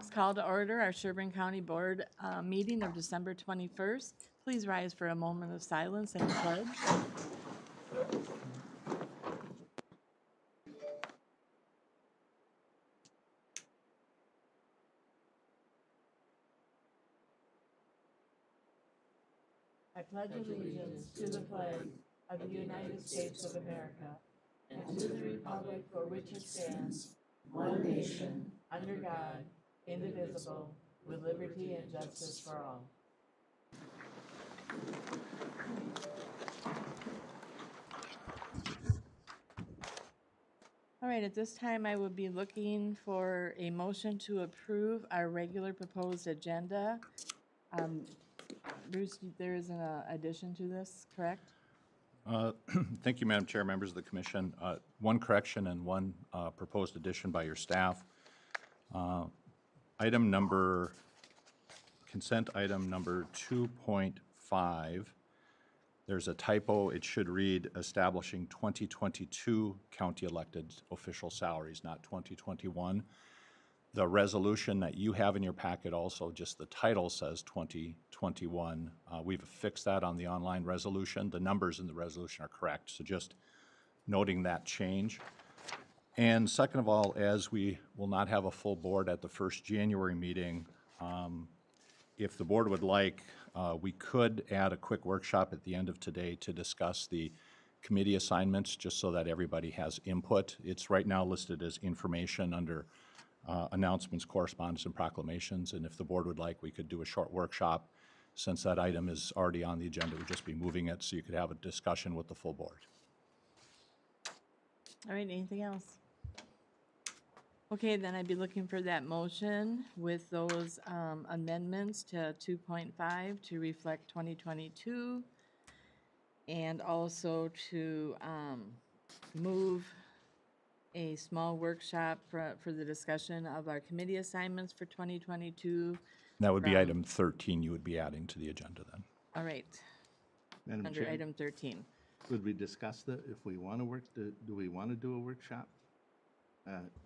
Let's call to order our Sherburne County Board meeting of December 21st. Please rise for a moment of silence and a pledge. I pledge allegiance to the flag of the United States of America and to the republic for which it stands, one nation, under God, indivisible, with liberty and justice for all. All right, at this time, I would be looking for a motion to approve our regular proposed agenda. Bruce, there is an addition to this, correct? Thank you, Madam Chair, members of the commission. One correction and one proposed addition by your staff. Consent item number 2.5, there's a typo. It should read establishing 2022 county elected official salaries, not 2021. The resolution that you have in your packet also, just the title says 2021. We've fixed that on the online resolution. The numbers in the resolution are correct, so just noting that change. And second of all, as we will not have a full board at the first January meeting, if the board would like, we could add a quick workshop at the end of today to discuss the committee assignments, just so that everybody has input. It's right now listed as information under announcements, correspondence, and proclamations, and if the board would like, we could do a short workshop. Since that item is already on the agenda, we'd just be moving it so you could have a discussion with the full board. All right, anything else? Okay, then I'd be looking for that motion with those amendments to 2.5 to reflect 2022, and also to move a small workshop for the discussion of our committee assignments for 2022. That would be item 13 you would be adding to the agenda then. All right, Madam under Chair, item 13. could we discuss that if we want to do we want to do a workshop?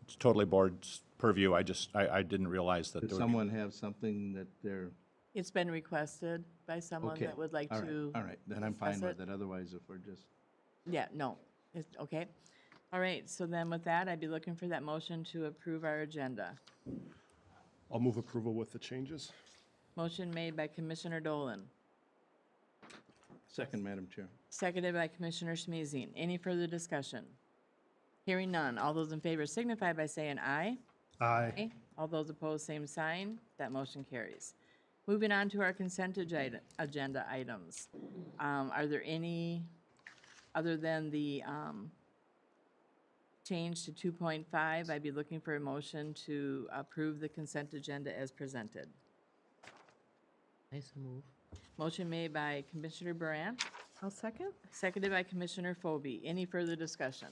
It's totally board's purview. I didn't realize that Does there would be. someone have something that they're, It's been requested by someone okay. that would like All right, to. all right, then I'm fine discuss with it. Otherwise, if we're just, Yeah, no, it's, okay. All right, so then with that, I'd be looking for that motion to approve our agenda. I'll move approval with the changes. Motion made by Commissioner Dolan, second, Madam Chair. seconded by Commissioner Schmezing. Any further discussion? Hearing none. All those in favor signify by saying aye. Aye. All those opposed, same sign. That motion carries. Moving on to our consent agenda items. Are there any, other than the change to 2.5, I'd be looking for a motion to approve the consent agenda as presented. I so move. Motion made by Commissioner Brandt, I'll second. seconded by Commissioner Phobie. Any further discussion?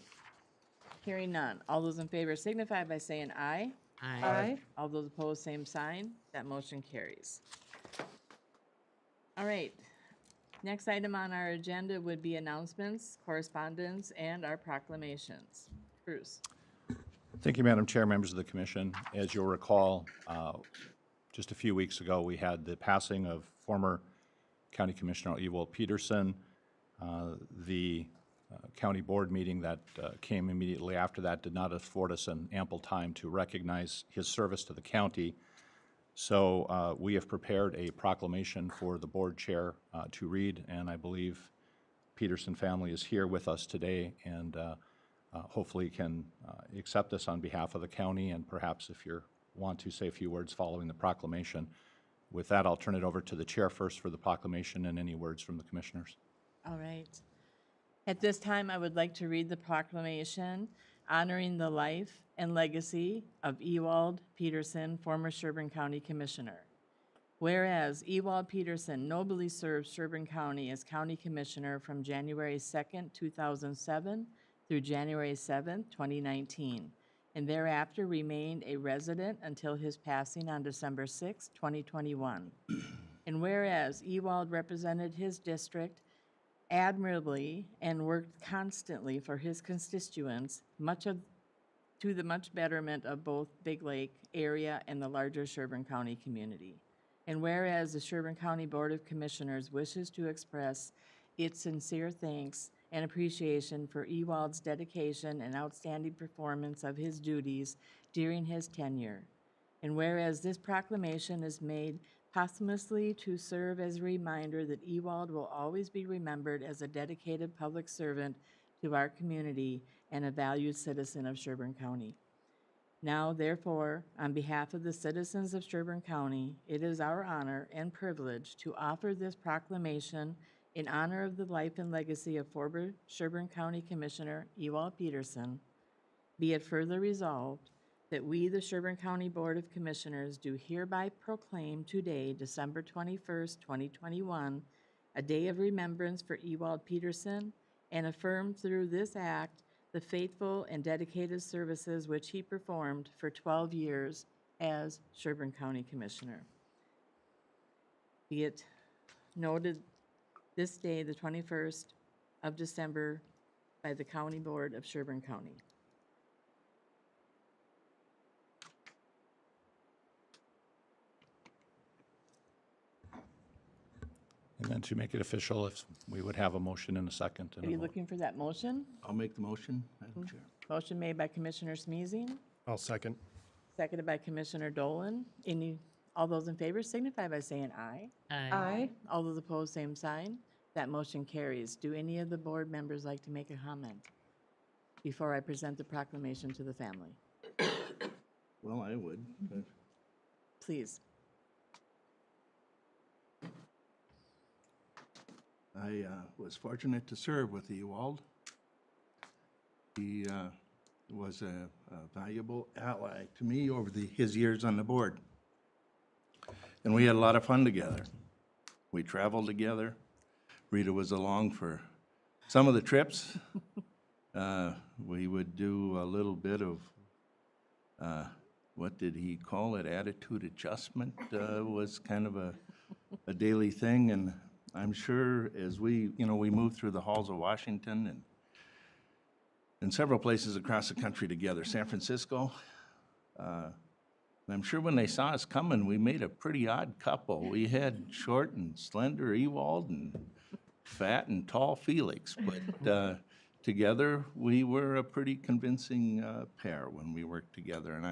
Hearing none. All those in favor signify by saying aye. Aye. All those opposed, same sign. That motion carries. All right. Next item on our agenda would be announcements, correspondence, and our proclamations. Bruce. Thank you, Madam Chair, members of the commission. As you'll recall, just a few weeks ago, we had the passing of former County Commissioner Ewald Peterson. The county board meeting that came immediately after that did not afford us an ample time to recognize his service to the county. So we have prepared a proclamation for the board chair to read, and I believe Peterson family is here with us today, and hopefully can accept this on behalf of the county, and perhaps if you want to say a few words following the proclamation. With that, I'll turn it over to the chair first for the proclamation and any words from the commissioners. All right. At this time, I would like to read the proclamation honoring the life and legacy of Ewald Peterson, former Sherburne County Commissioner. Whereas Ewald Peterson nobly served Sherburne County as County Commissioner from January 2nd, 2007 through January 7th, 2019, and thereafter remained a resident until his passing on December 6, 2021. And whereas Ewald represented his district admirably and worked constantly for his constituents, much of to the much betterment of both Big Lake area and the larger Sherburne County community. And whereas the Sherburne County Board of Commissioners wishes to express its sincere thanks and appreciation for Ewald's dedication and outstanding performance of his duties during his tenure. And whereas this proclamation is made posthumously to serve as a reminder that Ewald will always be remembered as a dedicated public servant to our community and a valued citizen of Sherburne County. Now, therefore, on behalf of the citizens of Sherburne County, it is our honor and privilege to offer this proclamation in honor of the life and legacy of former Sherburne County Commissioner Ewald Peterson. Be it further resolved that we, the Sherburne County Board of Commissioners, do hereby proclaim today, December 21st, 2021, a day of remembrance for Ewald Peterson, and affirm through this act the faithful and dedicated services which he performed for 12 years as Sherburne County Commissioner. Be it noted this day, the 21st of December, by the County Board of Sherburne County. And then to make it official, if we would have a motion in a second. And Are a you vote. looking for that motion? I'll make the motion, Madam Chair. Motion made by Commissioner Smeezing, I'll second. seconded by Commissioner Dolan. All those in favor signify by saying aye. Aye. All those opposed, same sign. That motion carries. Do any of the board members like to make a comment before I present the proclamation to the family? Well, I would, but Please. I was fortunate to serve with Ewald. He was a valuable ally to me over his years on the board. And we had a lot of fun together. We traveled together. Rita was along for some of the trips. We would do a little bit of, what did he call it? Attitude adjustment was kind of a daily thing. And I'm sure as we moved through the halls of Washington and several places across the country together, San Francisco. And I'm sure when they saw us coming, we made a pretty odd couple. We had short and slender Ewald and fat and tall Felix, but together we were a pretty convincing pair when we worked together. And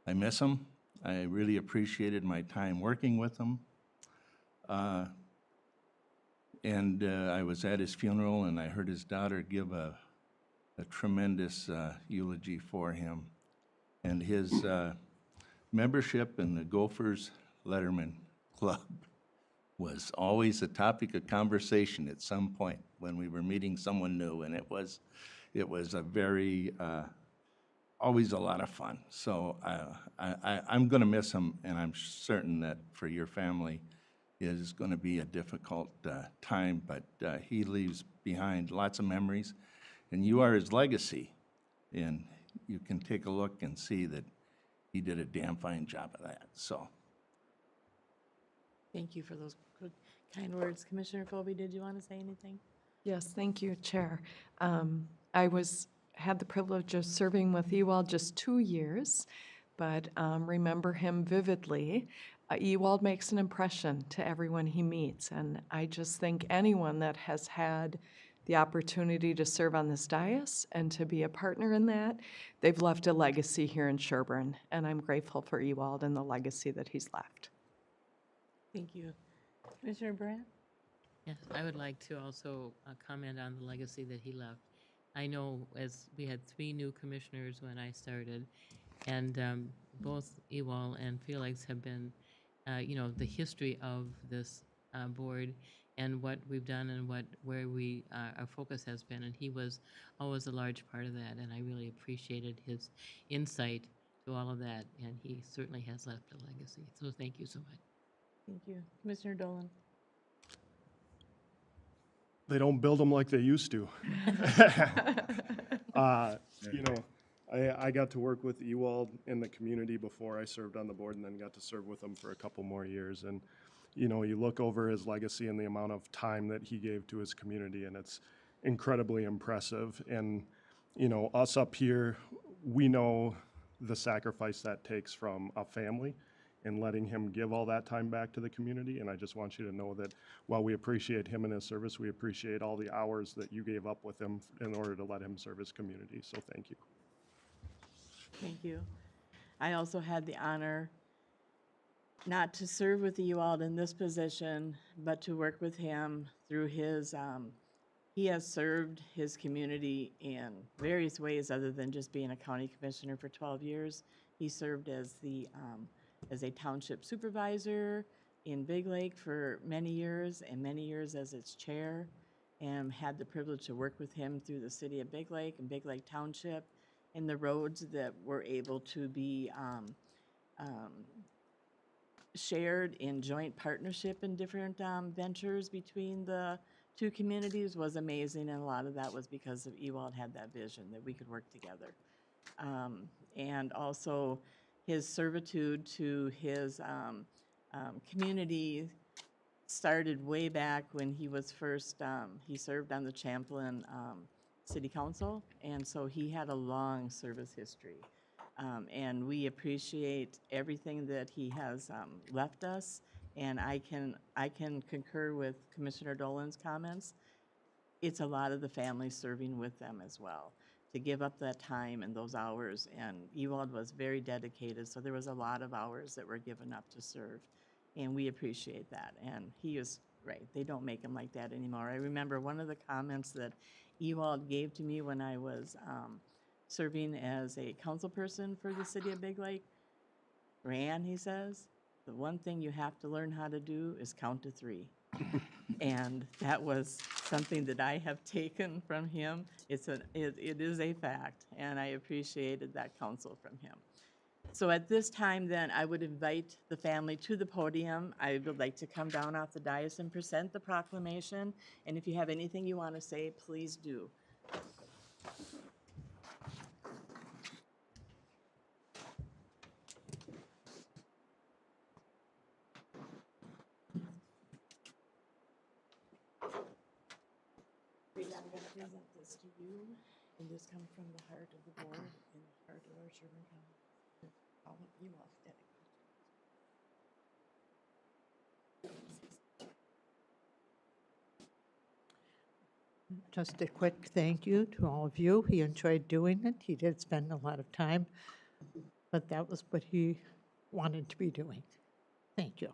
I miss him. I really appreciated my time working with him. And I was at his funeral, and I heard his daughter give a tremendous eulogy for him. And his membership in the Gophers Letterman Club was always a topic of conversation at some point when we were meeting someone new, and it was a very, always a lot of fun. So I'm going to miss him, and I'm certain that for your family, is going to be a difficult time, but he leaves behind lots of memories, and you are his legacy, and you can take a look and see that he did a damn fine job of that, so. Thank you for those good, kind words. Commissioner Colby, did you want to say anything? Yes, thank you, Chair. I had the privilege of serving with Ewald just 2 years, but remember him vividly. Ewald makes an impression to everyone he meets, and I just think anyone that has had the opportunity to serve on this dais and to be a partner in that, they've left a legacy here in Sherburne, and I'm grateful for Ewald and the legacy that he's left. Thank you. Commissioner Brandt? Yes, I would like to also comment on the legacy that he left. I know as we had 3 new commissioners when I started, and both Ewald and Felix have been, the history of this board and what we've done and where our focus has been, and he was always a large part of that, and I really appreciated his insight to all of that, and he certainly has left a legacy. So thank you so much. Thank you. Commissioner Dolan? They don't build them like they used to. I got to work with Ewald in the community before I served on the board, and then got to serve with him for a couple more years. And, you look over his legacy and the amount of time that he gave to his community, and it's incredibly impressive. And, us up here, we know the sacrifice that takes from a family and letting him give all that time back to the community. And I just want you to know that while we appreciate him and his service, we appreciate all the hours that you gave up with him in order to let him serve his community. So thank you. Thank you. I also had the honor not to serve with the UALD in this position, but to work with him through his, he has served his community in various ways other than just being a county commissioner for 12 years. He served as a township supervisor in Big Lake for many years and many years as its chair, and had the privilege to work with him through the city of Big Lake and Big Lake Township and the roads that were able to be shared in joint partnership in different ventures between the two communities was amazing, and a lot of that was because of Ewald had that vision that we could work together. And also his servitude to his community started way back when he was first, he served on the Champlain City Council, and so he had a long service history. And we appreciate everything that he has left us, and I can concur with Commissioner Dolan's comments. It's a lot of the family serving with them as well, to give up that time and those hours, and Ewald was very dedicated, so there was a lot of hours that were given up to serve, and we appreciate that, and he is right. They don't make him like that anymore. I remember one of the comments that Ewald gave to me when I was serving as a council person for the city of Big Lake. Ran, he says, the one thing you have to learn how to do is count to 3. And that was something that I have taken from him. It is a fact, and I appreciated that counsel from him. So at this time, then, I would invite the family to the podium. I would like to come down off the dais and present the proclamation. And if you have anything you want to say, please do. I'm going to present this to you, and this comes from the heart of the board and the heart of our Sherburne County. All of you all dedicated. Just a quick thank you to all of you. He enjoyed doing it. He did spend a lot of time, but that was what he wanted to be doing. Thank you.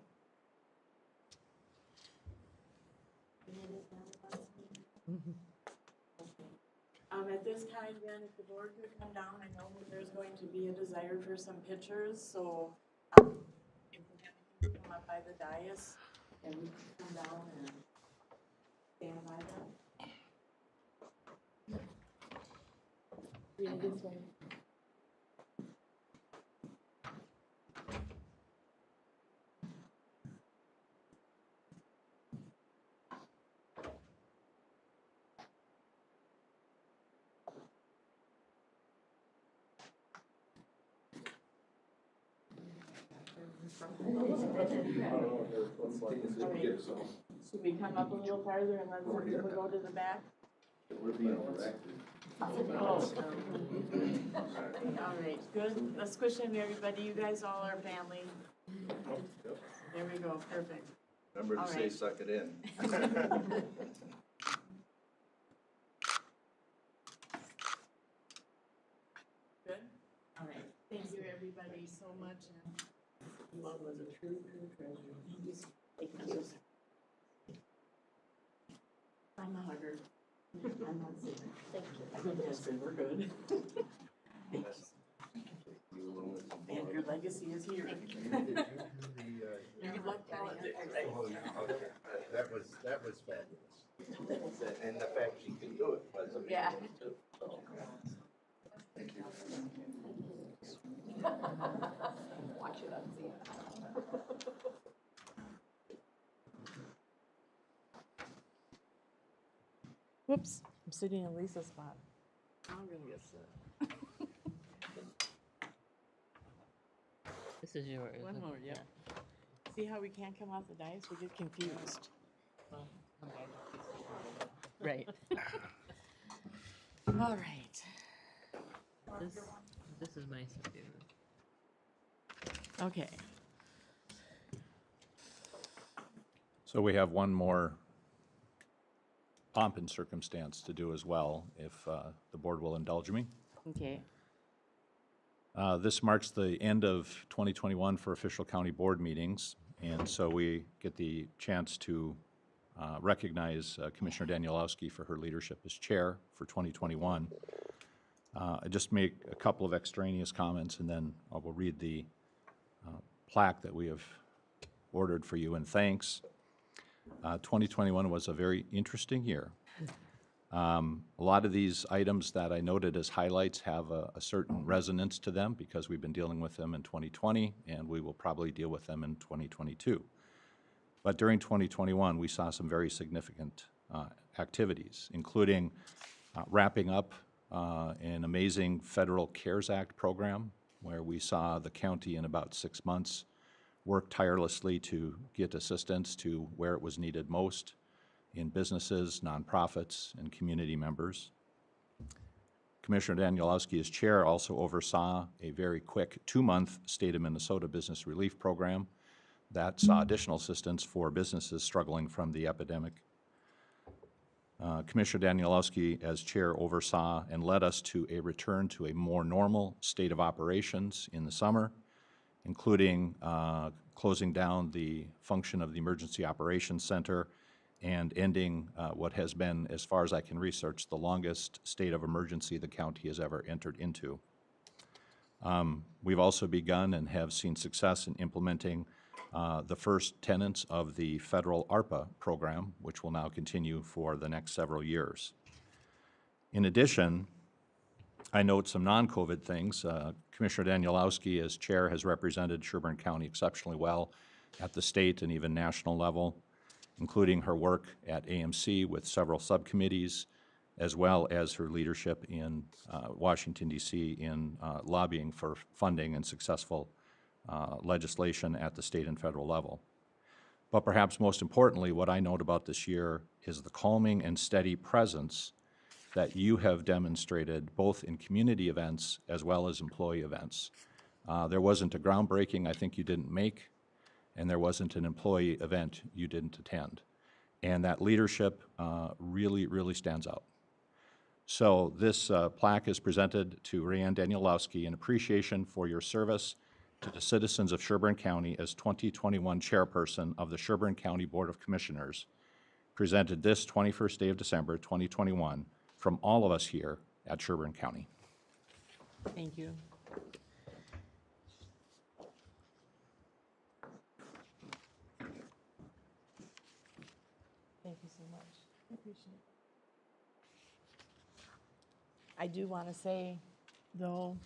At this time, then, if the board could come down, I know that there's going to be a desire for some pictures, so if we have people come up by the dais, and we can come down and stand by them. Yeah, this way. Should we come up a little farther and let some people go to the back? We're being directed. Oh. All right, good. Let's squish in everybody. You guys all are family. There we go, perfect. Remember All to say, right. suck it in. Good? All right. Thank you, everybody, so much. What was a true treasure. I'm a hugger. I'm not sick. Thank you. I think that's good. We're good. And your legacy is here. You love politics, right? That was fabulous. And the fact she can do it was amazing. Yeah. Thank you. Watch it on Z. Whoops, I'm sitting in Lisa's spot. I'm gonna get sick. This is yours. One more, yeah. See how we can't come off the dais? We get confused. Well, come back. Right. All right. This, This is my subdivision. Okay. So we have one more pomp and circumstance to do as well, if the board will indulge me. Okay. This marks the end of 2021 for official county board meetings, and so we get the chance to recognize Commissioner Danielowski for her leadership as chair for 2021. I just make a couple of extraneous comments, and then I will read the plaque that we have ordered for you in thanks. 2021 was a very interesting year. A lot of these items that I noted as highlights have a certain resonance to them because we've been dealing with them in 2020, and we will probably deal with them in 2022. But during 2021, we saw some very significant activities, including wrapping up an amazing federal CARES Act program where we saw the county in about 6 months work tirelessly to get assistance to where it was needed most in businesses, nonprofits, and community members. Commissioner Danielowski, as chair, also oversaw a very quick 2-month State of Minnesota Business Relief Program that saw additional assistance for businesses struggling from the epidemic. Commissioner Danielowski, as chair, oversaw and led us to a return to a more normal state of operations in the summer, including closing down the function of the Emergency Operations Center and ending what has been, as far as I can research, the longest state of emergency the county has ever entered into. We've also begun and have seen success in implementing the first tenets of the federal ARPA program, which will now continue for the next several years. In addition, I note some non-COVID things. Commissioner Danielowski, as chair, has represented Sherburne County exceptionally well at the state and even national level, including her work at AMC with several subcommittees, as well as her leadership in Washington, D.C. in lobbying for funding and successful legislation at the state and federal level. But perhaps most importantly, what I note about this year is the calming and steady presence that you have demonstrated both in community events as well as employee events. There wasn't a groundbreaking I think you didn't make, and there wasn't an employee event you didn't attend. And that leadership really, really stands out. So this plaque is presented to Rayanne Danielowski in appreciation for your service to the citizens of Sherburne County as 2021 chairperson of the Sherburne County Board of Commissioners, presented this 21st day of December 2021 from all of us here at Sherburne County. Thank you. Thank you so much. I appreciate it. I do want to say, though,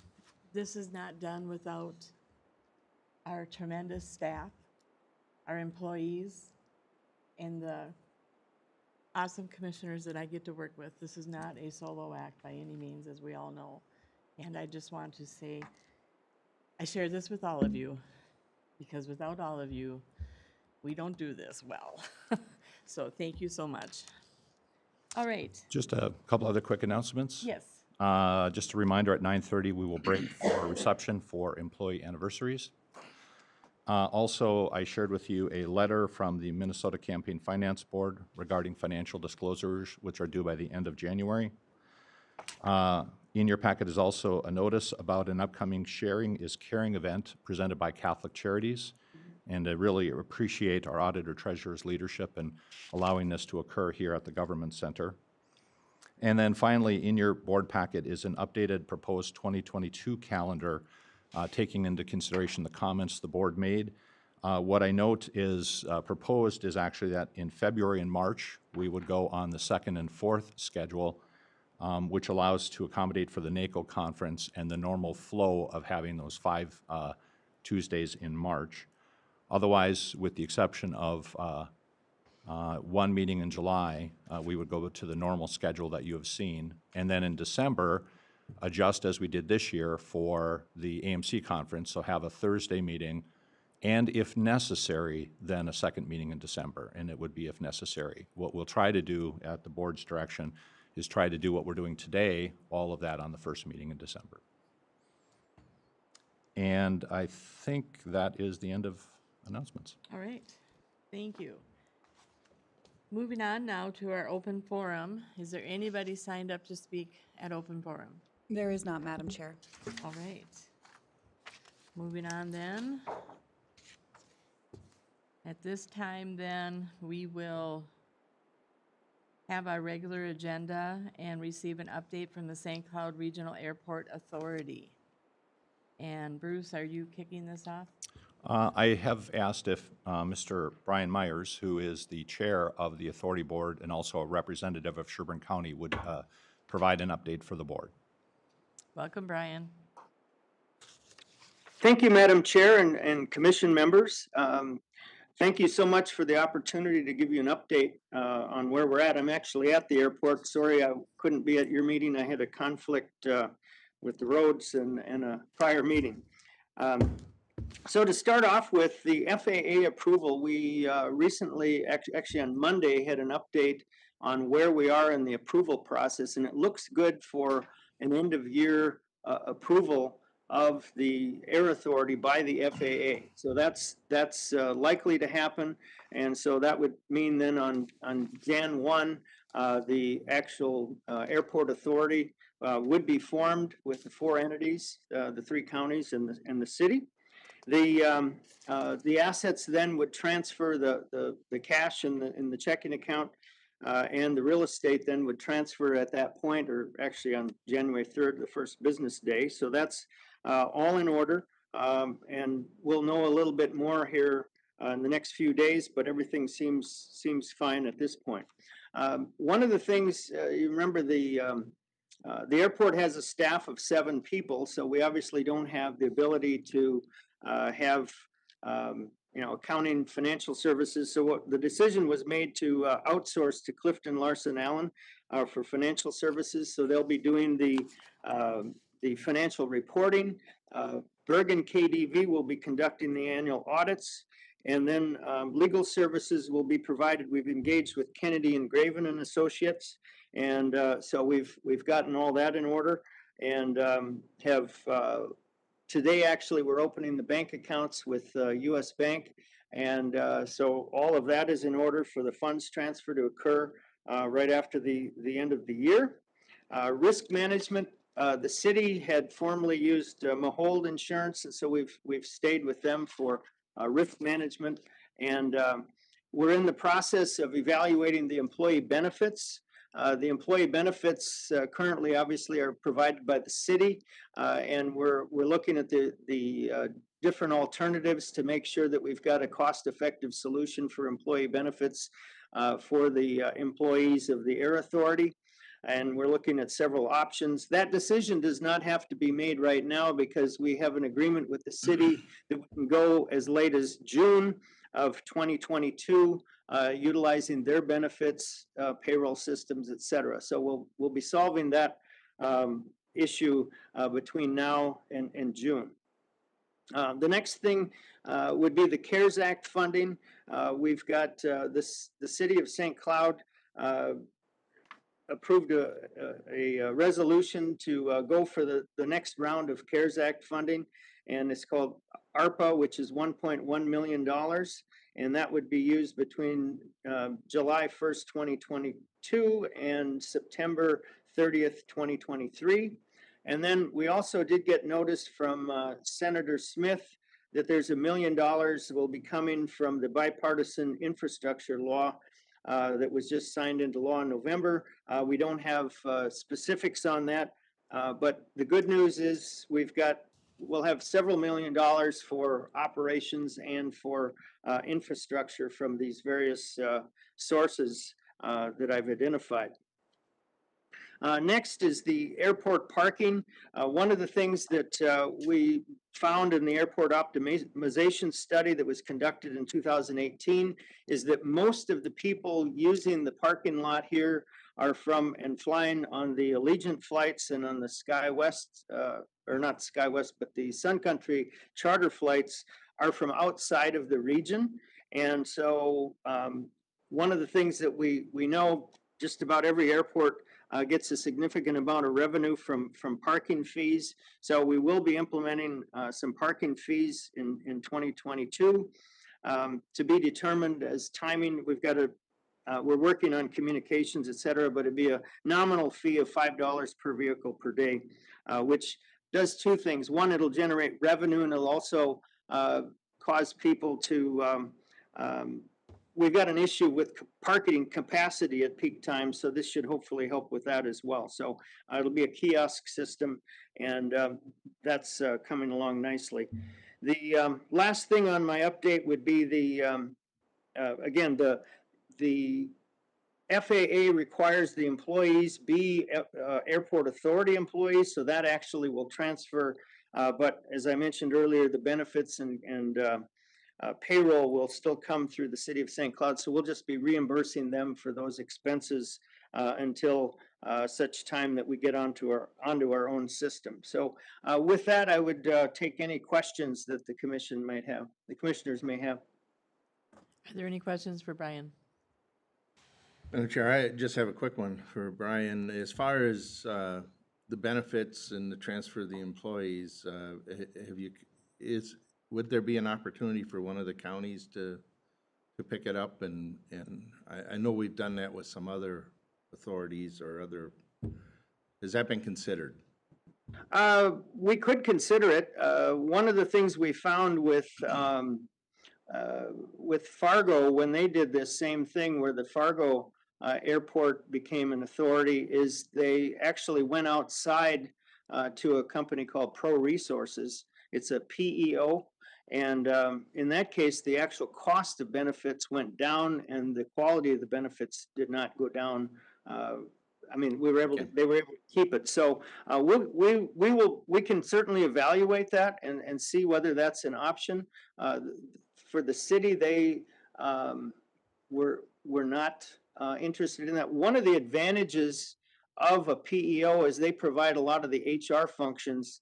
this is not done without our tremendous staff, our employees, and the awesome commissioners that I get to work with. This is not a solo act by any means, as we all know. And I just want to say, I share this with all of you, because without all of you, we don't do this well. So thank you so much. All right. Just a couple other quick announcements. Yes. Just a reminder, at 9:30 we will break for a reception for employee anniversaries. Also, I shared with you a letter from the Minnesota Campaign Finance Board regarding financial disclosures, which are due by the end of January. In your packet is also a notice about an upcoming Sharing is Caring event presented by Catholic Charities. And I really appreciate our auditor treasurer's leadership in allowing this to occur here at the Government Center. And then finally, in your board packet is an updated proposed 2022 calendar taking into consideration the comments the board made. What I note is proposed is actually that in February and March, we would go on the 2nd and 4th schedule, which allows to accommodate for the NACO conference and the normal flow of having those 5 Tuesdays in March. Otherwise, with the exception of one meeting in July, we would go to the normal schedule that you have seen. And then in December, adjust as we did this year for the AMC conference, so have a Thursday meeting, and if necessary, then a second meeting in December, and it would be if necessary. What we'll try to do at the board's direction is try to do what we're doing today, all of that on the first meeting in December. And I think that is the end of announcements. All right, thank you. Moving on now to our open forum. Is there anybody signed up to speak at open forum? There is not, Madam Chair. All right. Moving on then. At this time then, we will have our regular agenda and receive an update from the St. Cloud Regional Airport Authority. And Bruce, are you kicking this off? I have asked if Mr. Brian Myers, who is the chair of the authority board and also a representative of Sherburne County, would provide an update for the board. Welcome, Brian. Thank you, Madam Chair and commission members. Thank you so much for the opportunity to give you an update on where we're at. I'm actually at the airport. Sorry I couldn't be at your meeting. I had a conflict with the roads and a prior meeting. So to start off with the FAA approval, we recently, actually on Monday, had an update on where we are in the approval process, and it looks good for an end-of-year approval of the Air Authority by the FAA. So that's likely to happen, and so that would mean then on Jan 1, the actual Airport Authority would be formed with the 4 entities, the 3 counties and the city. The assets then would transfer the cash in the checking account, and the real estate then would transfer at that point, or actually on January 3rd, the first business day. So that's all in order, and we'll know a little bit more here in the next few days, but everything seems fine at this point. One of the things, you remember the airport has a staff of 7 people, so we obviously don't have the ability to have accounting, financial services. So what the decision was made to outsource to Clifton Larson Allen for financial services. So they'll be doing the financial reporting. Bergen KDV will be conducting the annual audits, and then legal services will be provided. We've engaged with Kennedy and Graven and Associates, and so we've gotten all that in order, and have. Today, actually, we're opening the bank accounts with U.S. Bank, and so all of that is in order for the funds transfer to occur right after the end of the year. Risk management, the city had formerly used Mahold Insurance, and so we've stayed with them for risk management, and we're in the process of evaluating the employee benefits. The employee benefits currently obviously are provided by the city, and we're looking at the different alternatives to make sure that we've got a cost-effective solution for employee benefits for the employees of the Air Authority. And we're looking at several options. That decision does not have to be made right now because we have an agreement with the city that we can go as late as June of 2022, utilizing their benefits, payroll systems, et cetera. So we'll be solving that issue between now and June. The next thing would be the CARES Act funding. We've got the city of St. Cloud approved a resolution to go for the next round of CARES Act funding, and it's called ARPA, which is $1.1 million, and that would be used between July 1st, 2022 and September 30th, 2023. And then we also did get notice from Senator Smith that there's $1 million that will be coming from the bipartisan infrastructure law that was just signed into law in November. We don't have specifics on that, but the good news is we'll have several $1 million for operations and for infrastructure from these various sources that I've identified. Next is the airport parking. One of the things that we found in the airport optimization study that was conducted in 2018 is that most of the people using the parking lot here are from and flying on the Allegiant flights and on the SkyWest, or not SkyWest, but the Sun Country charter flights are from outside of the region. And so one of the things that we know, just about every airport gets a significant amount of revenue from parking fees. So we will be implementing some parking fees in 2022. To be determined as timing, we've got to, we're working on communications, et cetera, but it'd be a nominal fee of $5 per vehicle per day, which does two things. One, it'll generate revenue, and it'll also cause people to, we've got an issue with parking capacity at peak times, so this should hopefully help with that as well. So it'll be a kiosk system, and that's coming along nicely. The last thing on my update would be the, again, the FAA requires the employees be airport authority employees, so that actually will transfer. But as I mentioned earlier, the benefits and payroll will still come through the city of St. Cloud, so we'll just be reimbursing them for those expenses until such time that we get onto our own system. So with that, I would take any questions that the commission might have, the commissioners may have. Are there any questions for Brian? Madam Chair, I just have a quick one for Brian. As far as the benefits and the transfer of the employees, would there be an opportunity for one of the counties to pick it up? And I know we've done that with some other authorities or other, has that been considered? We could consider it. One of the things we found with Fargo, when they did this same thing where the Fargo airport became an authority, is they actually went outside to a company called Pro Resources. It's a PEO. And in that case, the actual cost of benefits went down and the quality of the benefits did not go down. I mean, they were able to keep it. So we can certainly evaluate that and see whether that's an option. For the city, they were not interested in that. One of the advantages of a PEO is they provide a lot of the HR functions,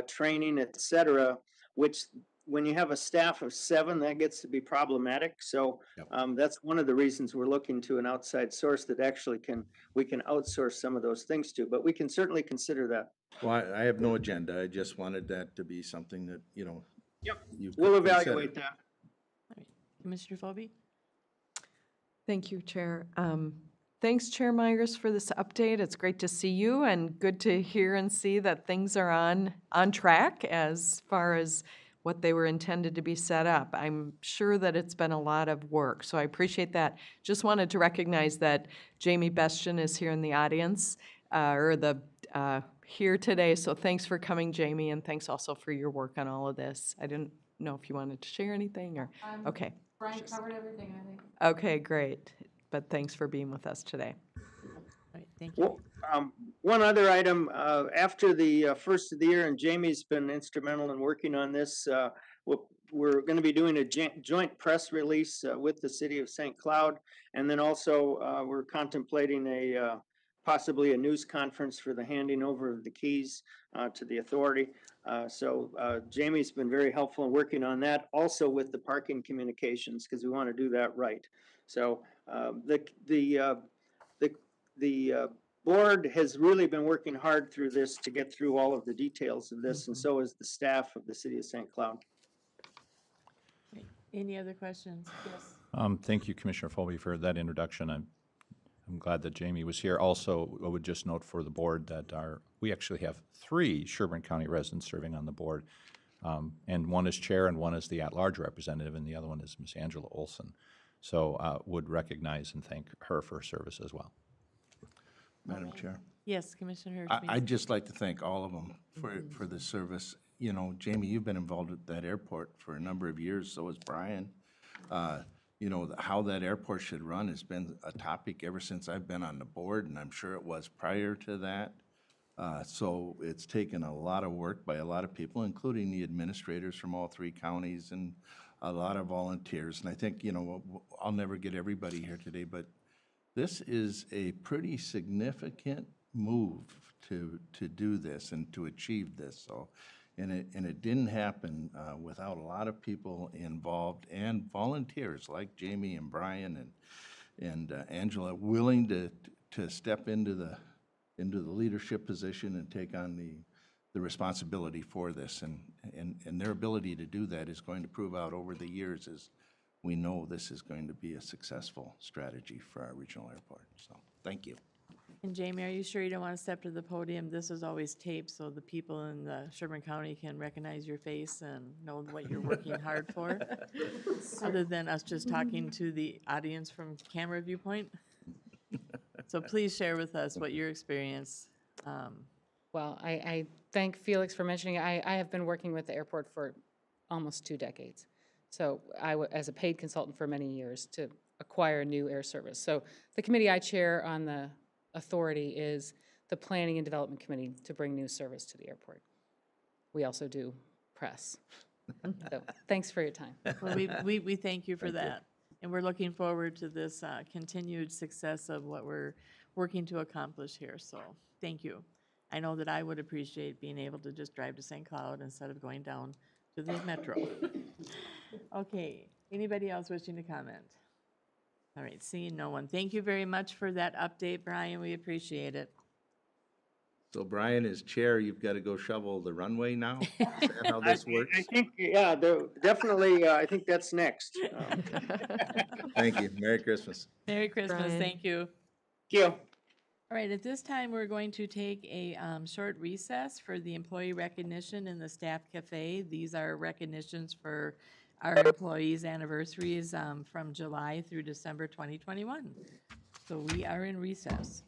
training, et cetera, which when you have a staff of 7, that gets to be problematic. So that's one of the reasons we're looking to an outside source that actually we can outsource some of those things to, but we can certainly consider that. Well, I have no agenda. I just wanted that to be something that, you know. Yep, you could we'll consider. evaluate that. All right. Commissioner Philby? Thank you, Chair. Thanks, Chair Myers, for this update. It's great to see you and good to hear and see that things are on track as far as what they were intended to be set up. I'm sure that it's been a lot of work, so I appreciate that. Just wanted to recognize that Jamie Bestian is here in the audience, here today, so thanks for coming, Jamie, and thanks also for your work on all of this. I didn't know if you wanted to share anything, or, okay. Brian covered everything, I think. Okay, great, but thanks for being with us today. All right, thank you. Well, one other item, after the first of the year, and Jamie's been instrumental in working on this, we're going to be doing a joint press release with the city of St. Cloud, and then also we're contemplating possibly a news conference for the handing over of the keys to the authority. So Jamie's been very helpful in working on that, also with the parking communications, because we want to do that right. So the board has really been working hard through this to get through all of the details of this, and so is the staff of the city of St. Cloud. Right. Any other questions? Yes. Thank you, Commissioner Philby, for that introduction. I'm glad that Jamie was here. Also, I would just note for the board that we actually have 3 Sherburne County residents serving on the board, and one is chair and one is the at-large representative, and the other one is Ms. Angela Olson. So would recognize and thank her for her service as well. Madam Chair. Yes, Commissioner. I'd just like to thank all of them for the service. You know, Jamie, you've been involved at that airport for a number of years, so has Brian. You know, how that airport should run has been a topic ever since I've been on the board, and I'm sure it was prior to that. So it's taken a lot of work by a lot of people, including the administrators from all 3 counties and a lot of volunteers. And I think, you know, I'll never get everybody here today, but this is a pretty significant move to do this and to achieve this. So, and it didn't happen without a lot of people involved and volunteers like Jamie and Brian and Angela willing to step into into the leadership position and take on the responsibility for this. And their ability to do that is going to prove out over the years as we know this is going to be a successful strategy for our regional airport. So, thank you. And Jamie, are you sure you don't want to step to the podium? This is always taped, so the people in the Sherburne County can recognize your face and know what you're working hard for, other than us just talking to the audience from camera viewpoint. So please share with us what your experience. Well, I thank Felix for mentioning, I have been working with the airport for almost 2 decades. So as a paid consultant for many years to acquire new air service. So the committee I chair on the authority is the Planning and Development Committee to bring new service to the airport. We also do press. So thanks for your time. Well, we thank you for that. And we're looking forward to this continued success of what we're working to accomplish here. So thank you. I know that I would appreciate being able to just drive to St. Cloud instead of going down to the metro. Okay, anybody else wishing to comment? All right, seeing no one. Thank you very much for that update, Brian. We appreciate it. So Brian, as chair, you've got to go shovel the runway now? Is that how this works? I think, yeah, definitely, I think that's next. Thank you. Merry Christmas. Merry Christmas, Brian. thank you. Thank you. All right, at this time, we're going to take a short recess for the employee recognition in the staff cafe. These are recognitions for our employees' anniversaries from July through December 2021. So we are in recess.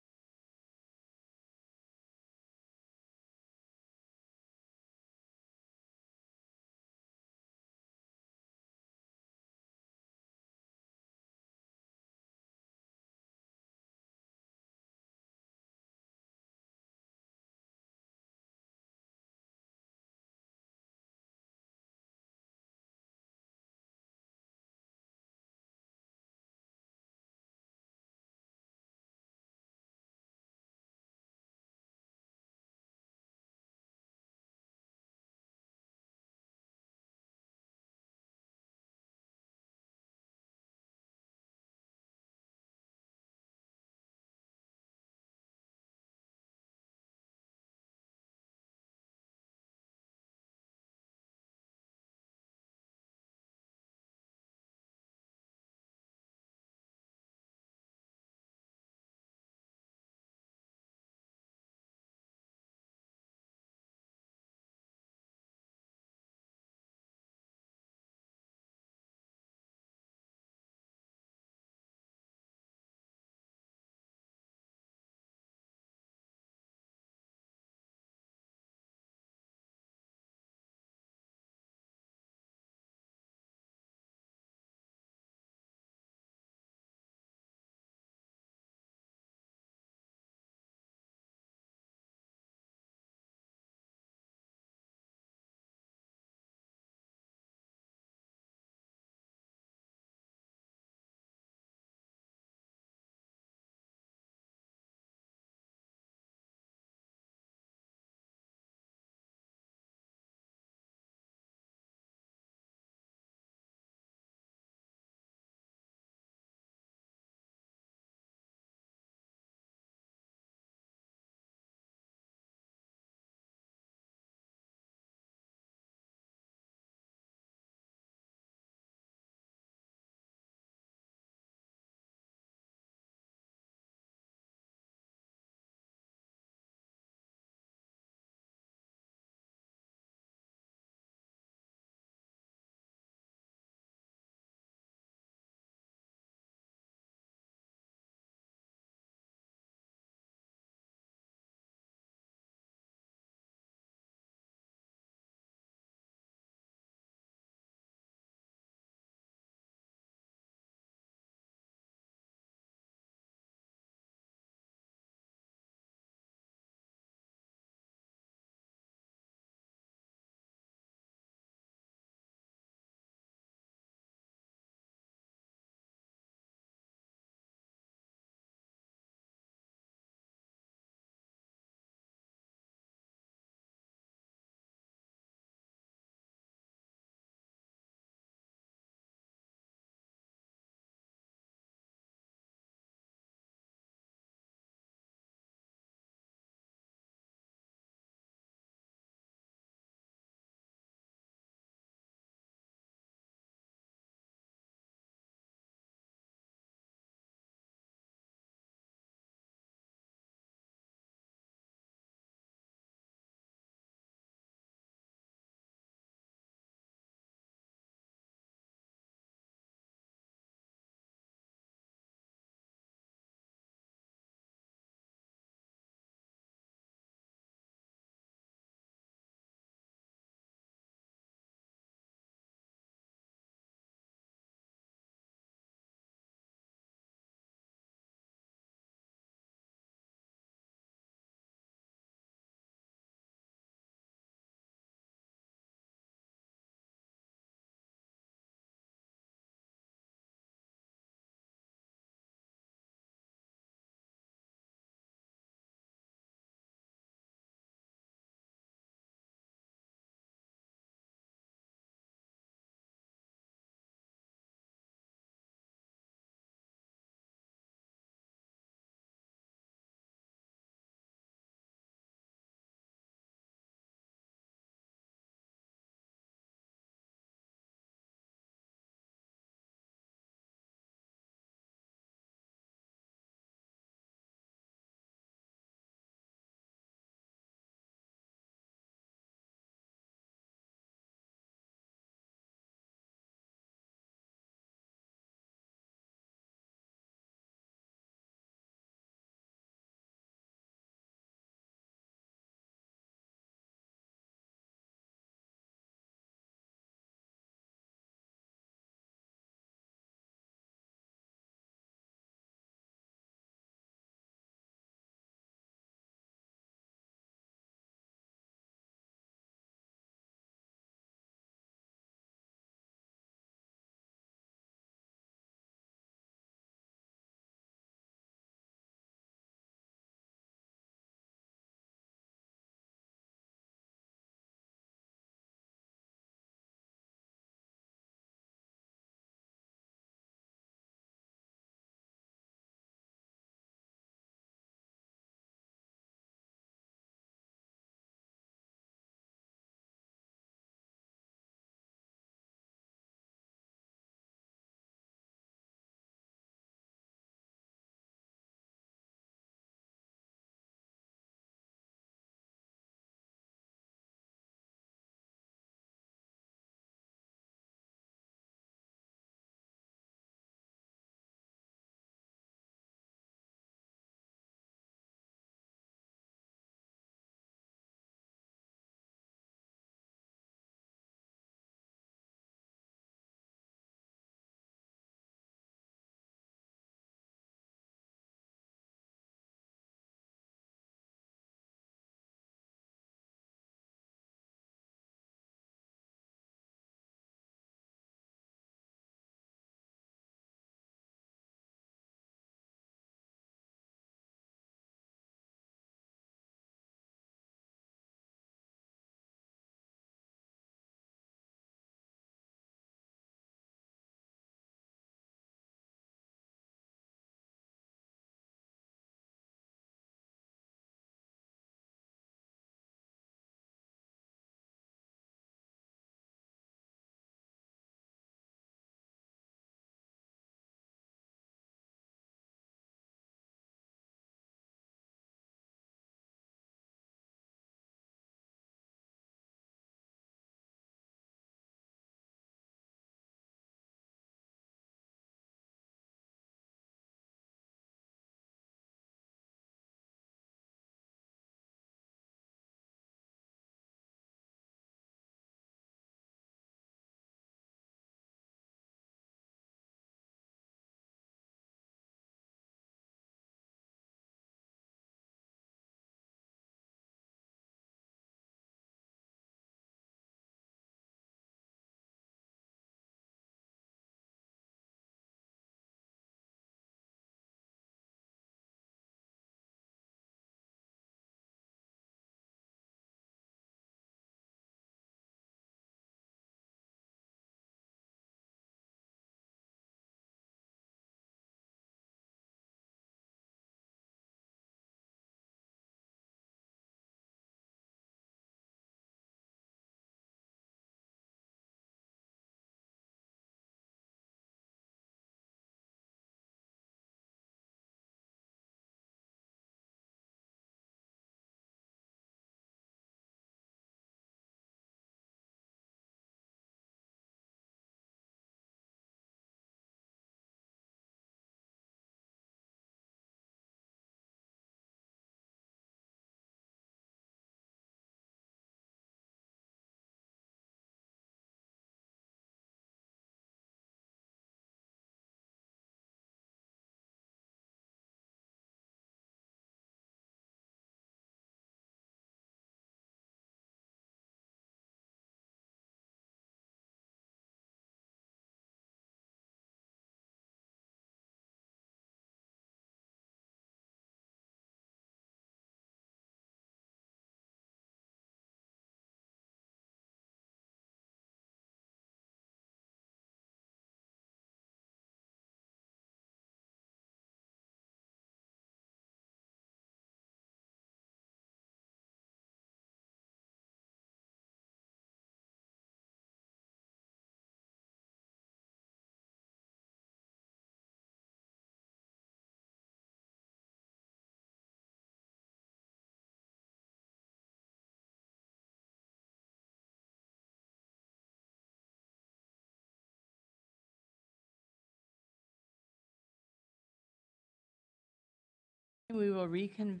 We will reconvene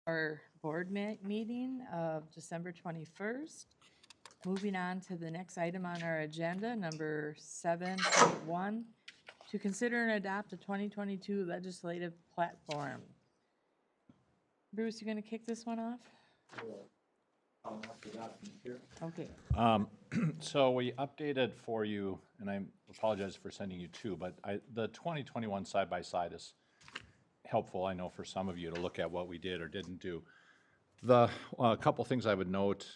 our board meeting of December 21st. Moving on to the next item on our agenda, number 7.1, to consider and adopt a 2022 legislative platform. Bruce, you going to kick this one off? Okay. So we updated for you, and I apologize for sending you two, but the 2021 side-by-side is helpful, I know, for some of you to look at what we did or didn't do. A couple things I would note,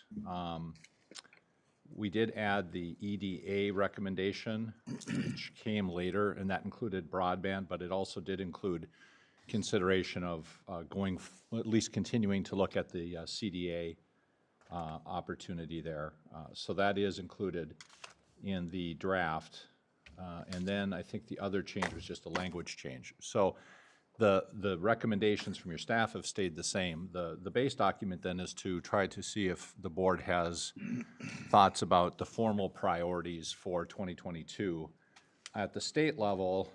we did add the EDA recommendation, which came later, and that included broadband, but it also did include consideration of at least continuing to look at the CDA opportunity there. So that is included in the draft. And then I think the other change was just a language change. So the recommendations from your staff have stayed the same. The base document then is to try to see if the board has thoughts about the formal priorities for 2022. At the state level,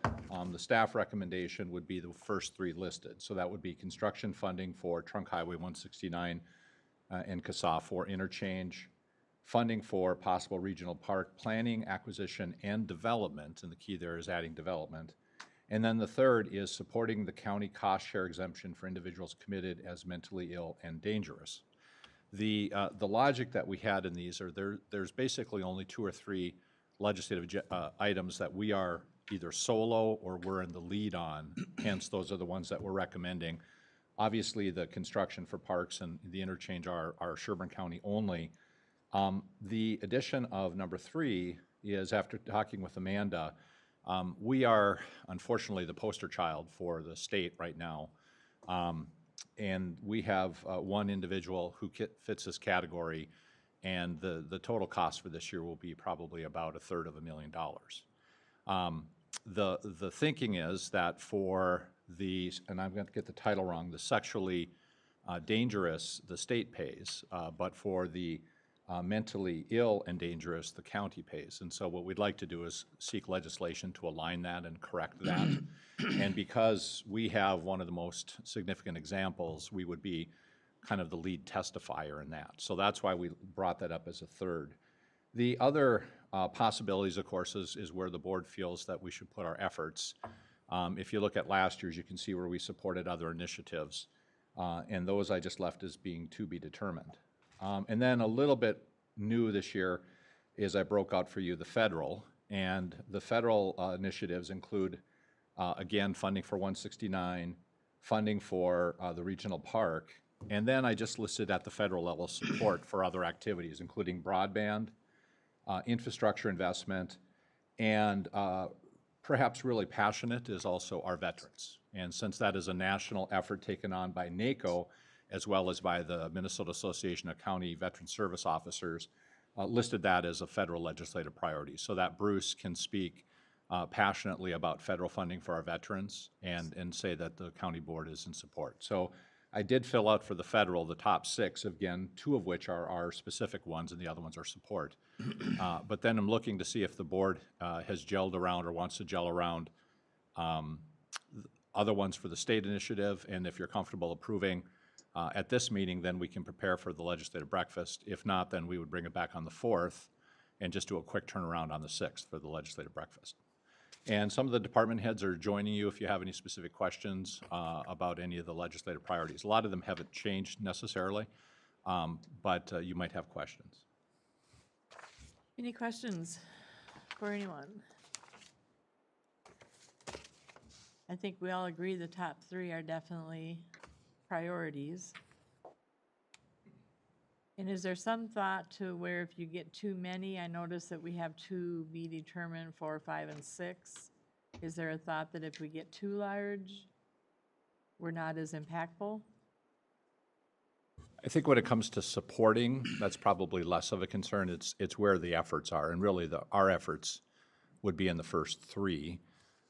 the staff recommendation would be the first three listed. So that would be construction funding for Trunk Highway 169 and CASA for interchange, funding for possible regional park planning, acquisition, and development, and the key there is adding development. And then the third is supporting the county cost share exemption for individuals committed as mentally ill and dangerous. The logic that we had in these are there's basically only 2 or 3 legislative items that we are either solo or we're in the lead on, hence those are the ones that we're recommending. Obviously, the construction for parks and the interchange are Sherburne County only. The addition of number 3 is, after talking with Amanda, we are unfortunately the poster child for the state right now. And we have one individual who fits this category, and the total cost for this year will be probably about $1/3 million. The thinking is that for these, and I'm going to get the title wrong, the sexually dangerous, the state pays, but for the mentally ill and dangerous, the county pays. And so what we'd like to do is seek legislation to align that and correct that. And because we have one of the most significant examples, we would be kind of the lead testifier in that. So that's why we brought that up as a third. The other possibilities, of course, is where the board feels that we should put our efforts. If you look at last year's, you can see where we supported other initiatives. And those I just left as being to be determined. And then a little bit new this year is I broke out for you the federal. And the federal initiatives include, again, funding for 169, funding for the regional park, and then I just listed at the federal level support for other activities, including broadband, infrastructure investment, and perhaps really passionate is also our veterans. And since that is a national effort taken on by NACO, as well as by the Minnesota Association of County Veteran Service Officers, listed that as a federal legislative priority, so that Bruce can speak passionately about federal funding for our veterans and say that the county board is in support. So I did fill out for the federal the top 6, again, 2 of which are our specific ones and the other ones are support. But then I'm looking to see if the board has gelled around or wants to gel around other ones for the state initiative, and if you're comfortable approving at this meeting, then we can prepare for the legislative breakfast. If not, then we would bring it back on the 4th and just do a quick turnaround on the 6th for the legislative breakfast. And some of the department heads are joining you if you have any specific questions about any of the legislative priorities. A lot of them haven't changed necessarily, but you might have questions. Any questions for anyone? I think we all agree the top 3 are definitely priorities. And is there some thought to where if you get too many, I notice that we have 2 be determined, 4, 5, and 6. Is there a thought that if we get too large, we're not as impactful? I think when it comes to supporting, that's probably less of a concern. It's where the efforts are, and really our efforts would be in the first 3.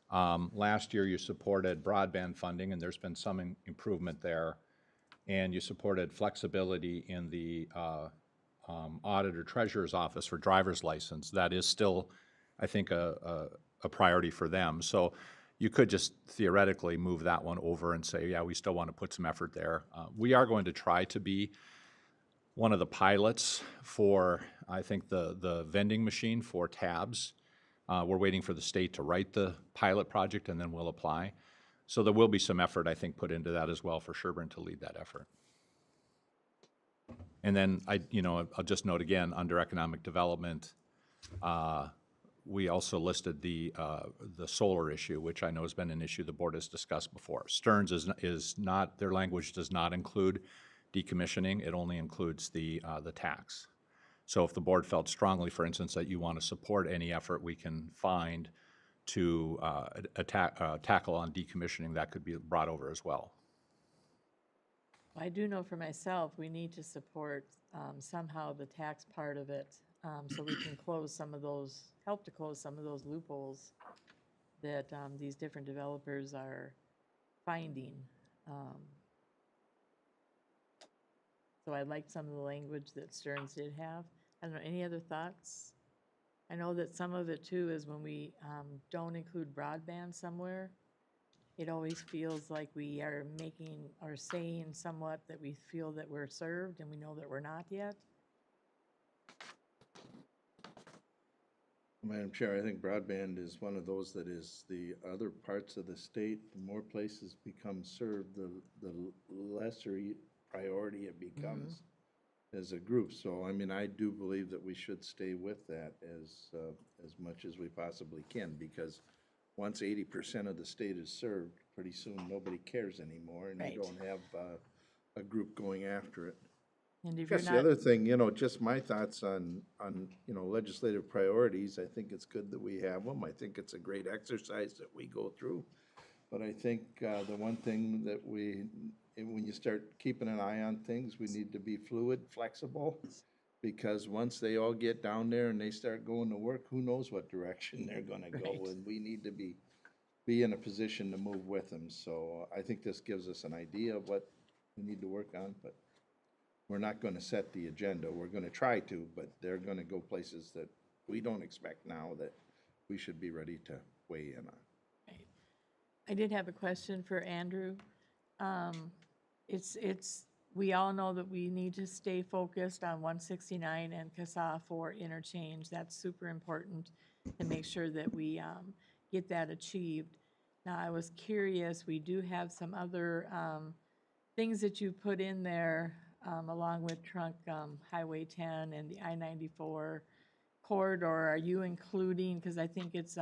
Last year you supported broadband funding, and there's been some improvement there. And you supported flexibility in the auditor treasurer's office for driver's license. That is still, I think, a priority for them. So you could just theoretically move that one over and say, yeah, we still want to put some effort there. We are going to try to be one of the pilots for, I think, the vending machine for tabs. We're waiting for the state to write the pilot project, and then we'll apply. So there will be some effort, I think, put into that as well for Sherburne to lead that effort. And then I'll just note again, under economic development, we also listed the solar issue, which I know has been an issue the board has discussed before. Stearns is not, their language does not include decommissioning. It only includes the tax. So if the board felt strongly, for instance, that you want to support any effort we can find to tackle on decommissioning, that could be brought over as well. I do know for myself, we need to support somehow the tax part of it, so we can close some of those, help to close some of those loopholes that these different developers are finding. So I liked some of the language that Stearns did have. I don't know, any other thoughts? I know that some of it too is when we don't include broadband somewhere, it always feels like we are making or saying somewhat that we feel that we're served and we know that we're not yet. Madam Chair, I think broadband is one of those that is the other parts of the state, the more places become served, the lesser priority it becomes as a group. So, I mean, I do believe that we should stay with that as much as we possibly can, because once 80% of the state is served, pretty soon nobody cares anymore, and Right. you don't have a group going after it. And if Guess you're the not, other thing, just my thoughts on legislative priorities, I think it's good that we have them. I think it's a great exercise that we go through. But I think the one thing that when you start keeping an eye on things, we need to be fluid, flexible, because once they all get down there and they start going to work, who knows what direction they're gonna go, Right. and we need to be in a position to move with them. So I think this gives us an idea of what we need to work on, but we're not gonna set the agenda. We're gonna try to, but they're gonna go places that we don't expect now that we should be ready to weigh in on. I did have a question for Andrew. We all know that we need to stay focused on 169 and CASA for interchange. That's super important to make sure that we get that achieved. Now, I was curious, we do have some other things that you put in there along with trunk Highway 10 and the I-94 corridor. Are you including, because I think it's